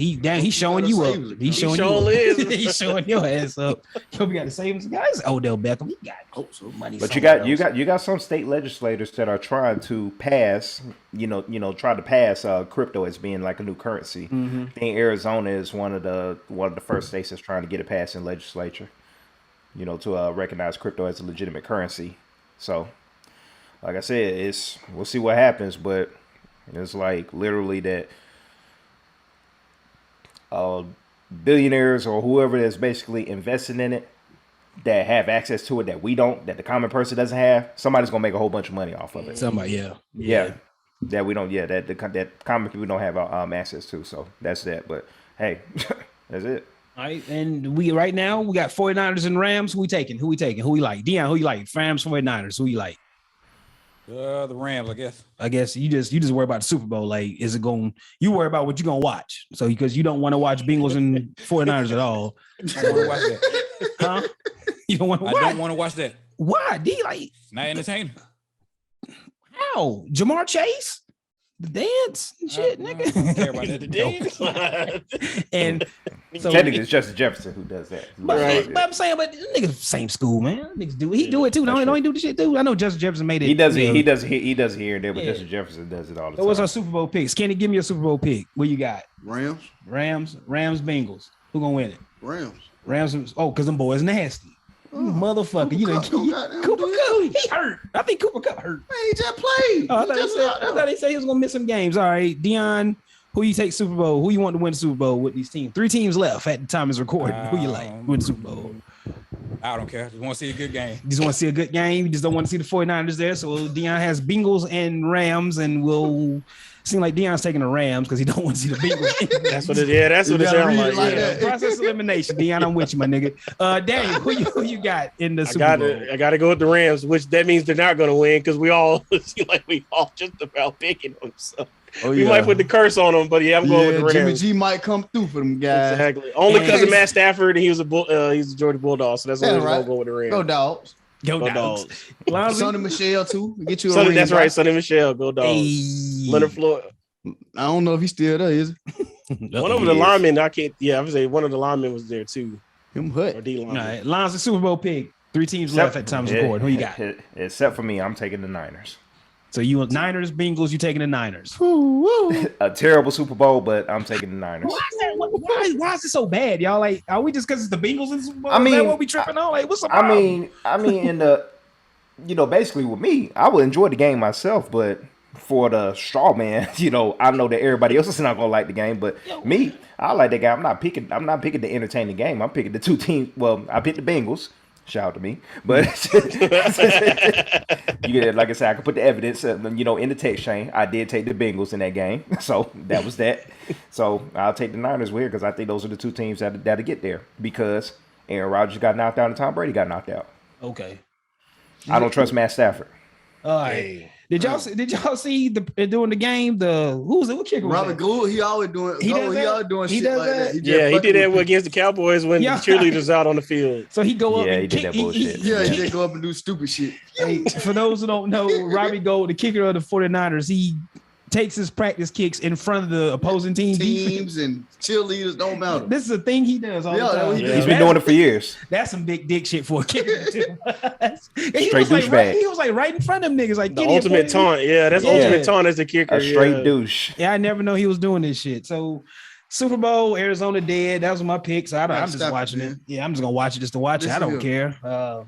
showing you up. He's showing you. He's showing your ass up. Yo, we got to save him. Guys, Odell Beckham, he got money. But you got some state legislators that are trying to pass, crypto as being like a new currency. I think Arizona is one of the first states that's trying to get it passed in legislature. To recognize crypto as a legitimate currency. So, like I said, we'll see what happens, but it's like literally that billionaires or whoever that's basically investing in it that have access to it that we don't, that the common person doesn't have, somebody's gonna make a whole bunch of money off of it. Somebody, that we don't, that common people don't have access to. So that's that. But hey, that's it. All right, and right now we got 49ers and Rams. Who we taking? Who we like? Dion, who you like? Rams, 49ers. Who you like? The Rams, I guess. I guess you just worry about the Super Bowl. Like, is it going? You worry about what you're gonna watch. So because you don't want to watch Bengals and 49ers at all. I don't want to watch that. Huh? You don't want to watch? I don't want to watch that. Why? D like not entertaining. How? Jamar Chase? The dance and shit, nigga. I don't care about that. The dance. And so technically it's Justin Jefferson who does that. But I'm saying, but niggas same school, man. Niggas do it too. Don't he do the shit too? I know Justin Jefferson made it. He does it here and there, but Justin Jefferson does it all the time. So what's our Super Bowl picks? Kenny, give me a Super Bowl pick. What you got? Rams, Bengals. Who gonna win it? Rams. Oh, because them boys nasty. Motherfucker, you done Cooper Kupp, he hurt. I think Cooper Kupp hurt. Man, he just played. I thought he said he was gonna miss some games. All right, Dion, who you take Super Bowl? Who you want to win the Super Bowl with these teams? 3 teams left at the time is recording. Who you like win the Super Bowl? I don't care. Just want to see a good game. You just want to see a good game. You just don't want to see the 49ers there. So Dion has Bengals and Rams, and we'll seem like Dion's taking the Rams because he don't want to see the Bengals. That's what it is. That's what it sounds like. Yeah. Process elimination. Dion, I'm with you, my nigga. Daniel, who you got in the Super Bowl? I got to go with the Rams, which that means they're not going to win because we all seem like we all just about picking them. So we might put the curse on them, but I'm going with the Rams. Jimmy G might come through for them guys. Exactly. Only because of Matt Stafford, and he's a Georgia Bulldog, so that's the only reason I'm going with the Rams. Go Dogs. Go Dogs. Sonny Michelle too. Get you. That's right, Sonny Michelle. Go Dogs. Hey. Leonard Floyd. I don't know if he's still there, is he? One of the linemen, I would say one of the linemen was there too. Him Hut. Or D-line. All right, Lions the Super Bowl pick. 3 teams left at the time of recording. Who you got? Except for me, I'm taking the Niners. So you want Niners, Bengals, you taking the Niners. A terrible Super Bowl, but I'm taking the Niners. Why is that? Why is it so bad, y'all? Like, are we just because it's the Bengals in the Super Bowl? I mean, is that what we tripping on? Like, what's the problem? I mean, in the, basically with me, I would enjoy the game myself, but for the straw man, I know that everybody else is not gonna like the game, but me, I like the game. I'm not picking to entertain the game. I'm picking the 2 teams. Well, I picked the Bengals. Shout out to me, but like I said, I can put the evidence, in the text chain. I did take the Bengals in that game, so that was that. So I'll take the Niners with because I think those are the 2 teams that'll get there because Aaron Rodgers got knocked out and Tom Brady got knocked out. Okay, I don't trust Matt Stafford. All right. Hey. Did y'all see during the game what kicker was Robert Gould? He always doing shit like that. He did that against the Cowboys when the cheerleaders out on the field. So he go up. Yeah, he did that bullshit. He just go up and do stupid shit. Hey, for those who don't know, Robbie Gould, the kicker of the 49ers, he takes his practice kicks in front of the opposing teams and cheerleaders don't matter. This is a thing he does all the time. He's been doing it for years. That's some big dick shit for a kicker too. Straight douchebag. He was like right in front of them niggas, like the ultimate taunt. Yeah, that's ultimate taunt as the kicker. A straight douche. Yeah, I never know he was doing this shit. So Super Bowl, Arizona dead. That was my pick. So I'm just watching it. Yeah, I'm just gonna watch it just to watch it. I don't care.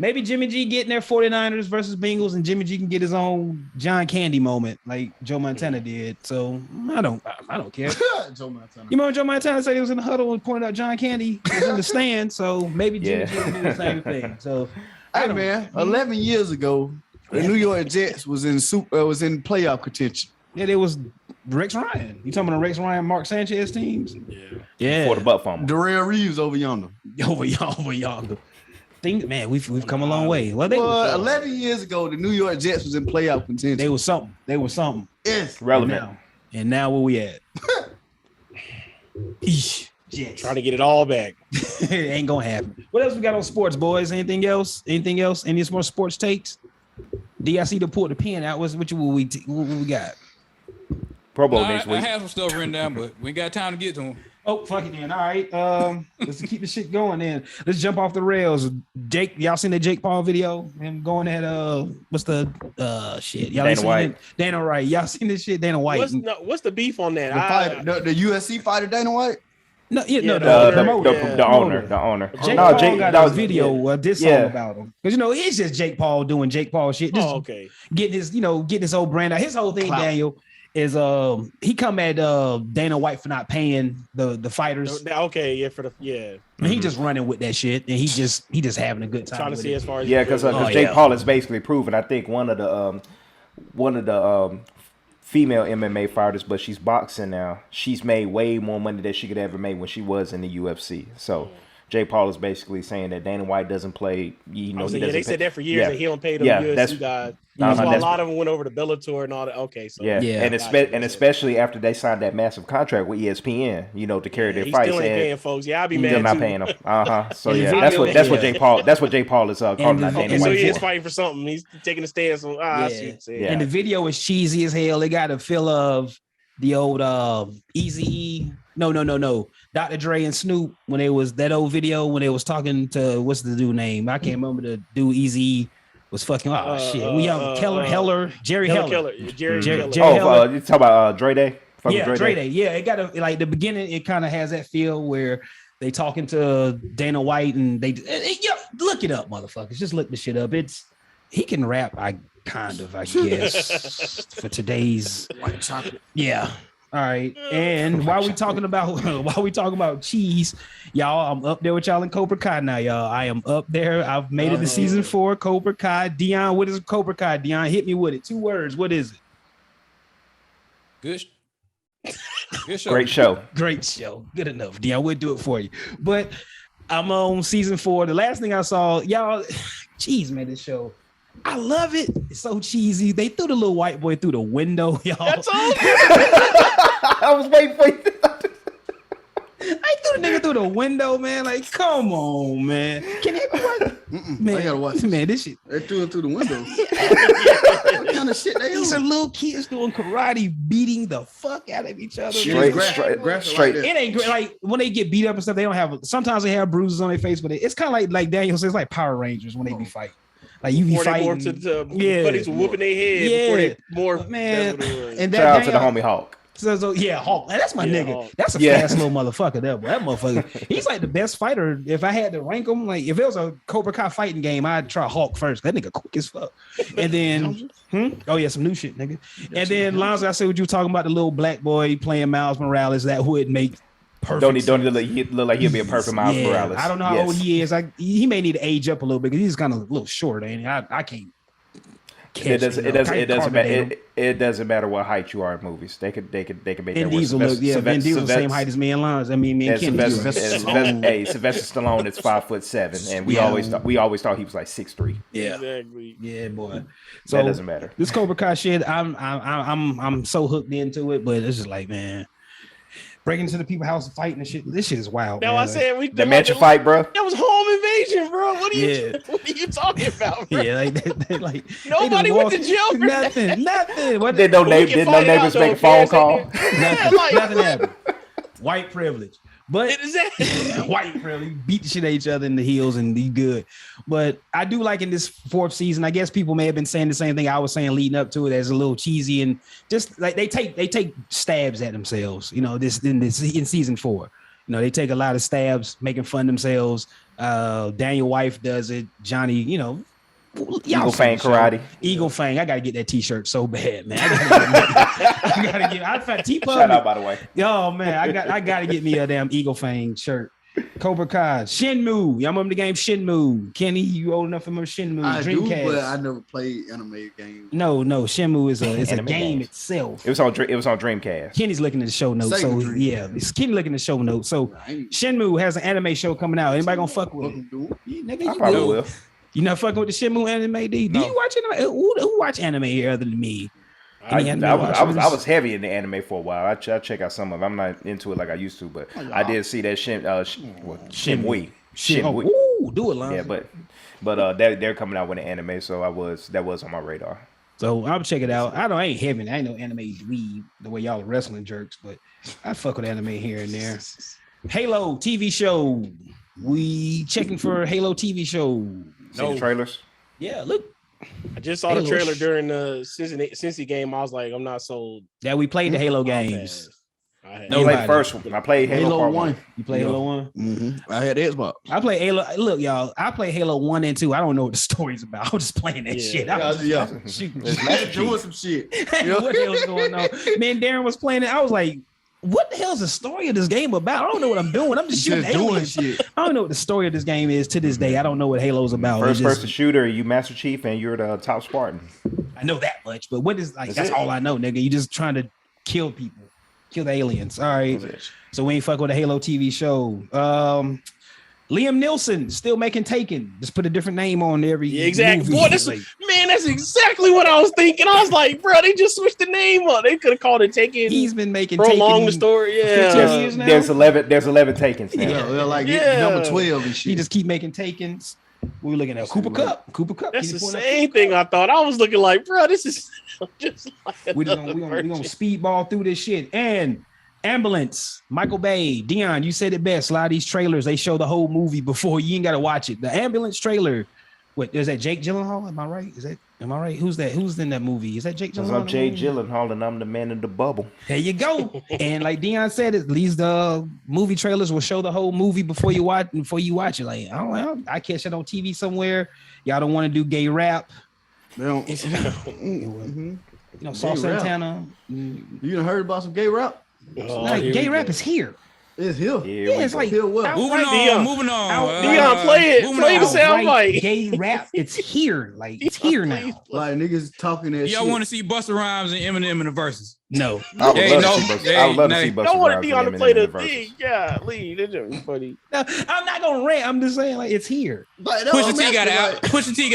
Maybe Jimmy G getting their 49ers versus Bengals, and Jimmy G can get his own John Candy moment like Joe Montana did. So I don't care. Joe Montana. You remember Joe Montana said he was in the huddle and pointed out John Candy was in the stand. So maybe Jimmy G will do the same thing. So hey man, 11 years ago, the New York Jets was in playoff contention. Yeah, there was Rex Ryan. You talking about the Rex Ryan, Mark Sanchez teams? Yeah. For the butt fumble. Darrell Reeves over yonder. Over yonder. Man, we've come a long way. Well, 11 years ago, the New York Jets was in playoff contention. They were something. Yes. Relevant. And now where we at? Jets. Trying to get it all back. It ain't gonna happen. What else we got on sports, boys? Anything else? Any more sports takes? DIC to pull the pen out. What we got? Pro Bowl next week. I have some stuff written down, but we ain't got time to get to them. Oh, fuck it then. All right. Let's keep the shit going then. Let's jump off the rails. Jake, y'all seen the Jake Paul video? Him going at what's the shit? Y'all Dana White. Dana White. Y'all seen this shit? Dana White. What's the beef on that? The USC fighter Dana White? No, the owner. Jake Paul got a video this song about him. Because it's just Jake Paul doing Jake Paul shit. Just getting his old brand out. His whole thing, Daniel, is he come at Dana White for not paying the fighters. And he just running with that shit, and he just having a good time. Trying to see as far as because Jake Paul is basically proven. I think one of the female MMA fighters, but she's boxing now. She's made way more money than she could ever make when she was in the UFC. So Jake Paul is basically saying that Dana White doesn't play. They said that for years that he don't pay them UFC guys. That's why a lot of them went over to Bellator and all that. Okay, so and especially after they signed that massive contract with ESPN, to carry their fights. Still ain't paying folks. Yeah, I'll be mad. Still not paying them. So that's what Jake Paul. That's what Jake Paul is calling out Dana White. So he is fighting for something. He's taking a stance on. And the video is cheesy as hell. It got a feel of the old Eazy-E. No. Dr. Dre and Snoop when it was that old video when they was talking to what's the dude name? I can't remember the dude. Eazy-E was fucking shit. We have Jerry Heller. You talking about Dre Day? Dre Day. Yeah, it got the beginning. It kind of has that feel where they talking to Dana White and they look it up, motherfuckers. Just look the shit up. He can rap. I guess for today's white chocolate. Yeah. All right. And while we talking about cheese, y'all, I'm up there with y'all in Cobra Kai now, y'all. I am up there. I've made it to season 4, Cobra Kai. Dion, what is Cobra Kai? Dion, hit me with it. 2 words. What is it? Good show. Great show. Good enough. Dion, we'll do it for you. But I'm on season 4. The last thing I saw, y'all, cheese, man, this show. I love it. It's so cheesy. They threw the little white boy through the window, y'all. That's all. I was waiting for you. I threw a nigga through the window, man. Like, come on, man. Can it what? Man, I gotta watch man, this shit. They threw it through the window. What kind of shit they These are on? little kids doing karate, beating the fuck out of each other. Straight, man. straight. It ain't great. Like when they get beat up and stuff, they don't have. Sometimes they have bruises on their face, but it's kind of like Daniel says, like Power Rangers when they be fighting. Like you be Before fighting. they whooping their head. Yeah. Before they more. Man. That's what it was. And Shout out to the Daniel- homie Hawk. So yeah, Hulk. That's my Yeah, nigga. Hulk. That's a fast little motherfucker. That motherfucker. He's like the best fighter. If I had to rank him, like if it was a Cobra Kai fighting game, I'd try Hulk first. That nigga quick as fuck. And then, oh yeah, some new shit, nigga. And then Lonzo, I said what you talking about the little black boy playing Miles Morales. That would make perfect. Don't he look like he'll be a perfect Miles Morales? I don't know how old he is. He may need to age up a little bit because he's kind of a little short, ain't he? I can't. It doesn't matter what height you are in movies. They could make Vin that Diesel work. look, Vin Diesel the same height as me and Lons. I mean, me and Kenny. Sylvester Stallone is 5'7", and we always thought he was like 6'3". Yeah, exactly. Yeah, boy. So that doesn't matter. This Cobra Kai shit, I'm so hooked into it, but it's just like, man, breaking into the people's house and fighting and shit. This shit is wild. Now man. I said the mansion fight, bro. That was home invasion, bro. What are you talking about, bro? Yeah, like nobody went to jail for nothing. What did no neighbors make a phone call? Nothing happened. White privilege. But exactly. White privilege, beat the shit at each other in the heels and be good. But I do like in this fourth season, I guess people may have been saying the same thing I was saying leading up to it as a little cheesy and just like they take stabs at themselves, you know, in season 4. You know, they take a lot of stabs, making fun of themselves. Daniel Wife does it. Johnny, you know, Eagle Fang karate. Eagle Fang. I gotta get that T-shirt so bad, man. I gotta get. I found T-Pub. Shout out, by the way. Yo, man, I gotta get me a damn Eagle Fang shirt. Cobra Kai, Shenmue. Y'all remember the game Shenmue? Kenny, you old enough to remember Shenmue? I Dreamcast. do, but I never played anime games. No, Shenmue is a game itself. It was on Dreamcast. Kenny's looking at the show notes, so yeah, it's Kenny looking at the show notes. So Shenmue has an anime show coming out. Anybody gonna fuck with it? Nigga, I probably will. You not fucking with the Shenmue anime, D? Do you watch anime? Who watch anime here other than me? I was heavy in the anime for a while. I check out some of it. I'm not into it like I used to, but I did see that Shenmue. Ooh, do it, Lonzo. Yeah, but they're coming out with an anime, so that was on my radar. So I'll check it out. I ain't heavy. I ain't no anime dweeb the way y'all are wrestling jerks, but I fuck with anime here and there. Halo TV show. We checking for Halo TV show. See the trailers? Yeah, look. I just saw the trailer during the Cincy game. I was like, I'm not sold. Yeah, we played the Halo games. I played the first one. I played Halo 1. You played Halo 1? Mm-hmm. I had Xbox. I play Halo. Look, y'all, I play Halo 1 and 2. I don't know what the story's about. I was just playing that shit. I was doing some shit. What the hell's going on? Man, Darren was playing it. I was like, what the hell's the story of this game about? I don't know what I'm doing. I'm just shooting aliens. Shit. I don't know what the story of this game is to this day. I don't know what Halo's about. First person shooter, you Master Chief, and you're the top Spartan. I know that much, but what is like? That's all I know, nigga. You just trying to kill people, kill the aliens. All right. So we ain't fuck with a Halo TV show. Liam Neeson still making Taken. Just put a different name on every exactly. movie. Boy, that's exactly what I was thinking. I was like, bro, they just switched the name up. They could have called it Taken. He's been making prolong Taken the story. Yeah, there's 11 Takens now. Number 12 and shit. He just keep making Takens. We were looking at Cooper Cup. That's the same thing I thought. I was looking like, bro, this is just like we're gonna speedball through this shit. And Ambulance, Michael Bay, Dion, you said it best. A lot of these trailers, they show the whole movie before you ain't got to watch it. The Ambulance trailer, what is that? Jake Gyllenhaal? Am I right? Am I right? Who's that? Who's in that movie? Is that Jake Gyllenhaal? I'm Jake Gyllenhaal, and I'm the man in the bubble. There you go. And like Dion said, at least the movie trailers will show the whole movie before you watch it. Like, I catch it on TV somewhere. Y'all don't want to do gay rap. You know, Sauce Santana. You done heard about some gay rap? Gay rap is here. It's here. Yeah, it's like moving on. Dion, play the soundbite. Gay rap, it's here. Like it's here now. Like niggas talking that shit. Y'all want to see Busta Rhymes and Eminem in the verses? No. I would love to see Busta Don't want Rhymes Dion to and play Eminem in the verses. thing. Yeah, Lee, that's funny. No, I'm not gonna rant. I'm just saying, like, it's here. Pusha T got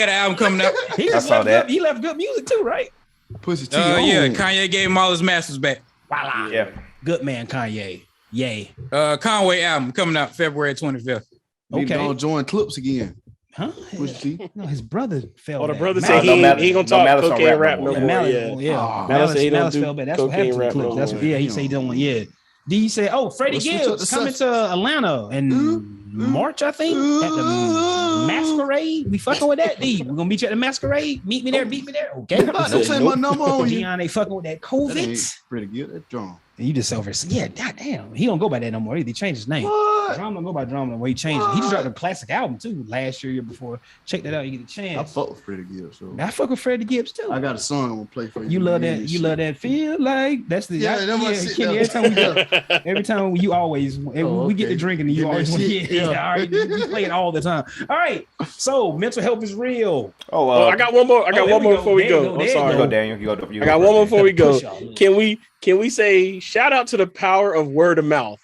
an album coming out. He left good music too, right? Pusha T. Yeah, Kanye gave him all his masters back. Voila. Yeah. Good man, Kanye. Yay. Conway album coming out February 25th. Okay. Okay. Don't join clips again. Huh? Push T. No, his brother fell. Oh, the back. brother Malice- said he ain't gonna talk Malice don't cocaine rap rap no no more. more. Malice, Yeah. yeah. Malice say he don't Malice do fell back. That's what happened to cocaine the clips. rap no That's more. what, yeah. He said he don't. Yeah. D said, "Oh, Freddie Let's switch up Gibbs the coming to Atlanta in March, I think, at the Masquerade. We fucking with that, D. We're gonna meet you at the Masquerade. Meet me there. Beat me there. Okay. Don't say my number on you. Dion ain't fucking with that That COVID. ain't pretty good. That's John. And you just over. Yeah, goddamn. He don't go by that no more. He changed his name. What? Drama don't go by drama no more. He changed it. He just dropped a classic album too last year before. Check that out. You get a chance. I fuck with Freddie Gibbs. So I fuck with Freddie Gibbs too. I got a song I'm gonna play for you. You love that. You love that. Feel like that's the. Yeah, that was shit, Kenny, every time you always we get to drinking and you Give me always that want shit, yeah. yeah. All right, we play it all the time. All right, so mental health is real. Oh, I got one more. I got one more before we There you go. go. I'm There you sorry. You go, Daniel. You go. I got one more before we go. Push y'all. Can we say shout out to the power of word of mouth?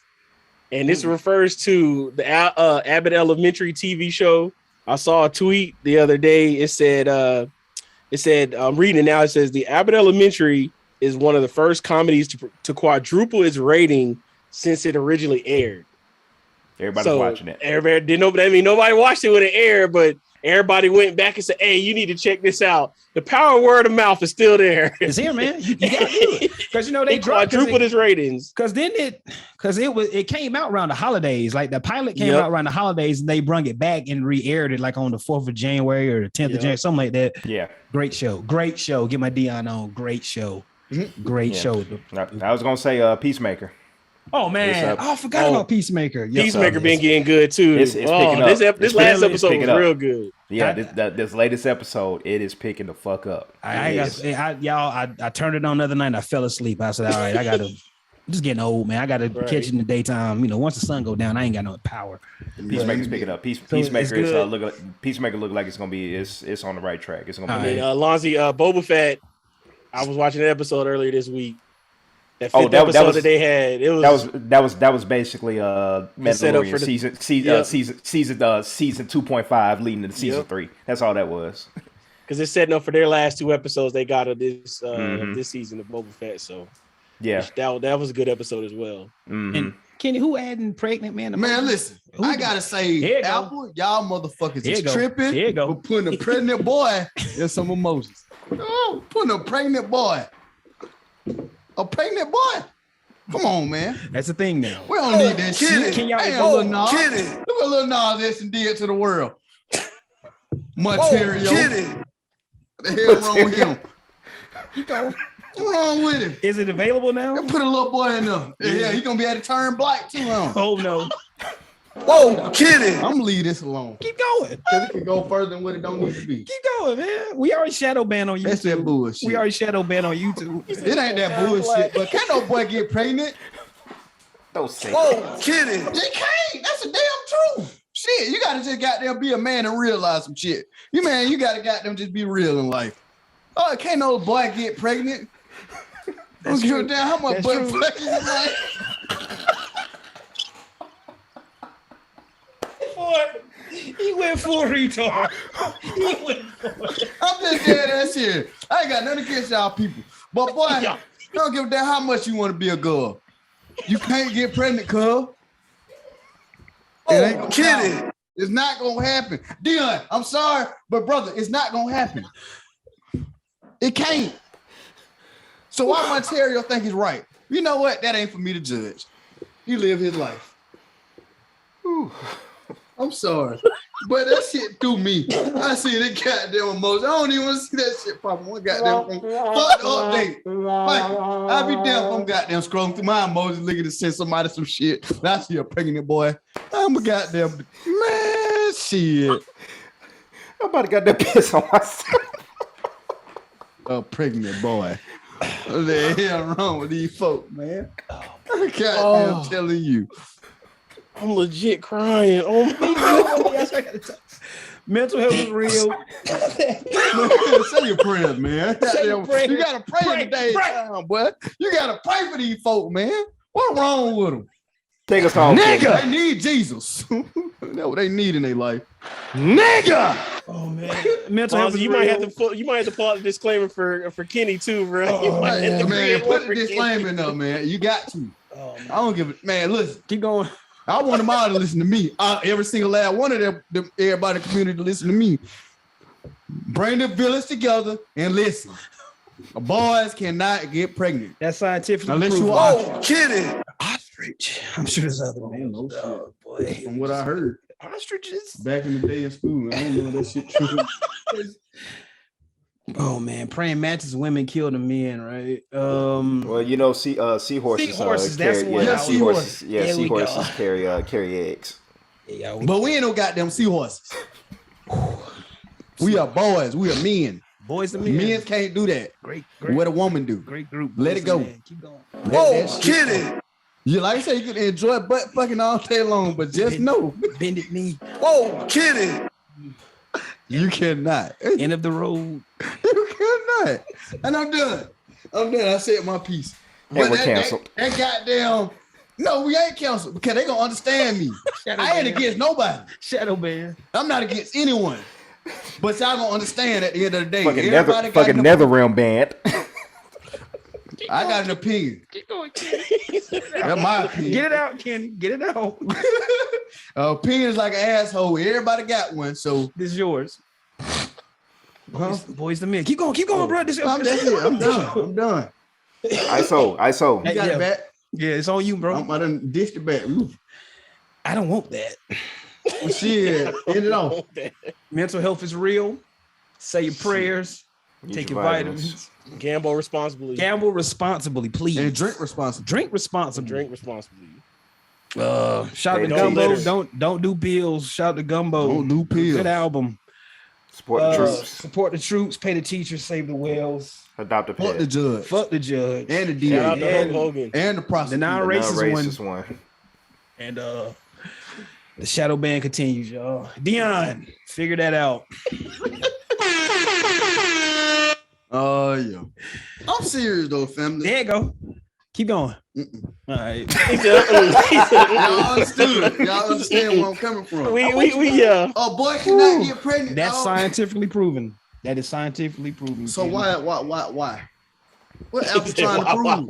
And this refers to the Abbott Elementary TV show. I saw a tweet the other day. It said I'm reading it now. It says the Abbott Elementary is one of the first comedies to quadruple its rating since it originally aired. Everybody's watching it. Everybody didn't know. I mean, nobody watched it when it aired, but everybody went back and said, "Hey, you need to check this out." The power of word of mouth is still there. It's here, man. You gotta do it because they dropped quadrupled its ratings. Because then it came out around the holidays. Like the pilot came out around the holidays, and they brung it back and re-aired it like on the 4th of January or the 10th of January, something like that. Yeah, great show. Get my Dion on. Great show. Great show. I was gonna say Peacemaker. Oh man, I forgot about Peacemaker. Yes, Peacemaker been getting good too. It's picking up. This last episode was real good. Yeah, this latest episode, it is picking the fuck up. I turned it on the other night and I fell asleep. I said, all right, I gotta just getting old, man. I gotta catch it in the daytime. Once the sun go down, I ain't got no power. Peacemaker's picking up. Peacemaker look like it's gonna be it's on the right track. It's gonna be Lonzy, Boba Fett. I was watching an episode earlier this week. That fifth episode that they had, that was basically Mandalorian season 2.5 leading into season 3. That's all that was. Because it's setting up for their last 2 episodes they got of this this season of Boba Fett. So yeah, that was a good episode as well. Mm-hmm. And Kenny, who adding pregnant man? Man, listen, I gotta say, Apple, y'all motherfuckers is tripping. Here you go. For putting a pregnant boy in some emojis. Oh, putting a pregnant boy. A pregnant boy? Come on, man. That's the thing now. We don't need that shit. Can y'all Look what Lil Nas X did to the world. Material. What the hell wrong with him? What's wrong with him? Is it available now? Put a little boy in there. Yeah, he gonna be able to turn black too long. Oh no. Whoa, kidding. I'm gonna leave this alone. Keep going. Because it can go further than what it don't need to be. Keep going, man. We already shadow banned on YouTube. That's that bullshit. We already shadow banned on YouTube. It ain't that bullshit, but can't no boy get pregnant? Don't say Whoa, kidding. They can't. That's the damn truth. Shit, you gotta just goddamn be a man and realize some shit. You gotta goddamn just be real in life. Oh, can't no boy get pregnant. Don't give a damn how much boy pregnant is like. He went full retard. I'm just dead ass here. I ain't got nothing against y'all people. But boy, don't give a damn how much you want to be a girl. You can't get pregnant, cuz. Oh, kidding. It's not gonna happen. Dion, I'm sorry, but brother, it's not gonna happen. It can't. So why Monterio think he's right? You know what? That ain't for me to judge. He lived his life. Whew. I'm sorry, but that shit threw me. I see the goddamn emoji. I don't even want to see that shit popping. One goddamn thing. Fuck the update. I'll be damn if I'm goddamn scrolling through my emojis looking to send somebody some shit. I see a pregnant boy. I'm a goddamn man. Shit. I'm about to goddamn piss on myself. A pregnant boy. What the hell wrong with these folk, man? I'm goddamn telling you. I'm legit crying. Oh my God. Mental health is real. Say your prayers, man. You gotta pray in today's time, boy. You gotta pray for these folk, man. What's wrong with them? Take us home, nigga. They need Jesus. That's what they need in their life. Nigga. Oh man. Mental health is you real. might have to pull out a disclaimer for Kenny too, bro. Man, put the disclaimer in there, man. You got to. I don't give it, man. Listen, Keep going. I want them all to listen to me. Every single last one of them, everybody in the community to listen to me. Bring the village together and listen. Boys cannot get pregnant. That's scientifically Unless proven. you are Kidding. Ostrich. I'm sure there's other ones. Oh, boy. from what I heard Ostriches? back in the day in school. I don't know if that shit true. Oh, man. Praying mantis women kill the men, right? Well, you know, seahorses. Seahorses, that's carry, one. yeah, Yeah, seahorses. Yeah, There we seahorses go. carry eggs. Yeah, But we ain't no goddamn seahorses. We are boys. We are men. boys and men. Men can't do that. Great. What a woman do. Great group. Let Boys it go. and men. Keep going. That shit- You like I said, you can enjoy butt fucking all day long, but just know Bended knee. Whoa, kidding. you cannot. End of the road. You cannot. And I'm done. I said my piece. And we're canceled. That goddamn. No, we ain't canceled because they gonna understand me. I ain't against nobody. Shadow Band. I'm not against anyone. But y'all gonna understand at the end of the day. Fucking Everybody got fucking an NetherRealm band. I got an opinion. Keep going, Kenny. That's my opinion. Get it out, Kenny. Get it out. Opinion is like an asshole. Everybody got one. So This is yours. Boys to men. Keep going, bro. This that's it. I'm done. ISO. You got Yeah. it back. Yeah, it's on you, bro. I done dished it back. Ooh. I don't want that. Well, shit. End it off. Mental health is real. Say your prayers. Need Take your your vitamins. Gamble responsibly. Gamble responsibly, please. And drink responsibly. Drink responsibly. Drink responsibly. Shout out to Hey, Gumbo. litter. Don't do pills. Shout out to Gumbo. Don't do pills. Good album. Support the troops. Support the troops. Pay the teachers. Save the whales. Adopt a Fuck the pet. judge. Fuck the judge. And the Shout out DA. to Hulk Hogan. And the The prosecutor. non-racist one. Racist one. And the shadow band continues, y'all. Dion, figure that out. Oh, yeah. I'm serious, though, family. There you go. Keep going. All right. Y'all understood. Y'all understand where I'm coming from. we A boy cannot get pregnant. That's dog. scientifically proven. That is scientifically proven. So Kenny. why? What else trying to prove?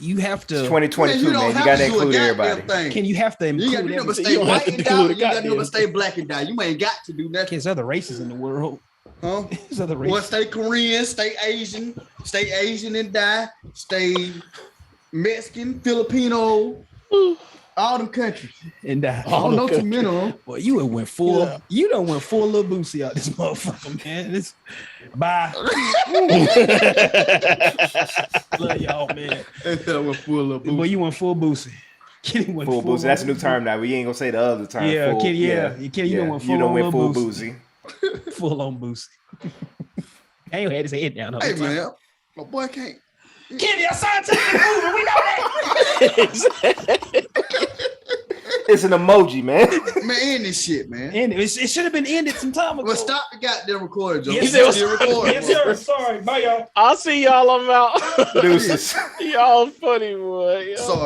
You have to. It's 2022, man. You have gotta to do a include goddamn everybody. thing. Can you have to You include got to never everything? stay don't have white to and do die. the You got to goddamn never stay black and die. You ain't got to do nothing. There's other races in the world. Huh? There's other Well, races. stay Korean, stay Asian and die, stay Mexican, Filipino, all them countries. And I don't know too many of them. Boy, you done went full. Yeah. You done went full little Boosie out this motherfucker, man. This bye. Love y'all, man. I went full of Boy, you went full Boosie. Kenny went Full boozy. That's a new term now. We ain't gonna say the other term. Yeah, full, Kenny, yeah. Kenny, you done went full You done on went Lil full Boosie. boozy. Full on Boosie. I ain't had his head down. Hey man, my boy can't. Kenny, a scientific proven. We know that. It's an emoji, man. Man, end this shit, man. And it should have been ended some time ago. Well, stop the goddamn recording, Joe. Yes, You sir. still recording, Yes, sir. bro. Sorry. Bye, y'all. I'll see y'all. I'm out. Deuces. Y'all funny, boy. Sorry.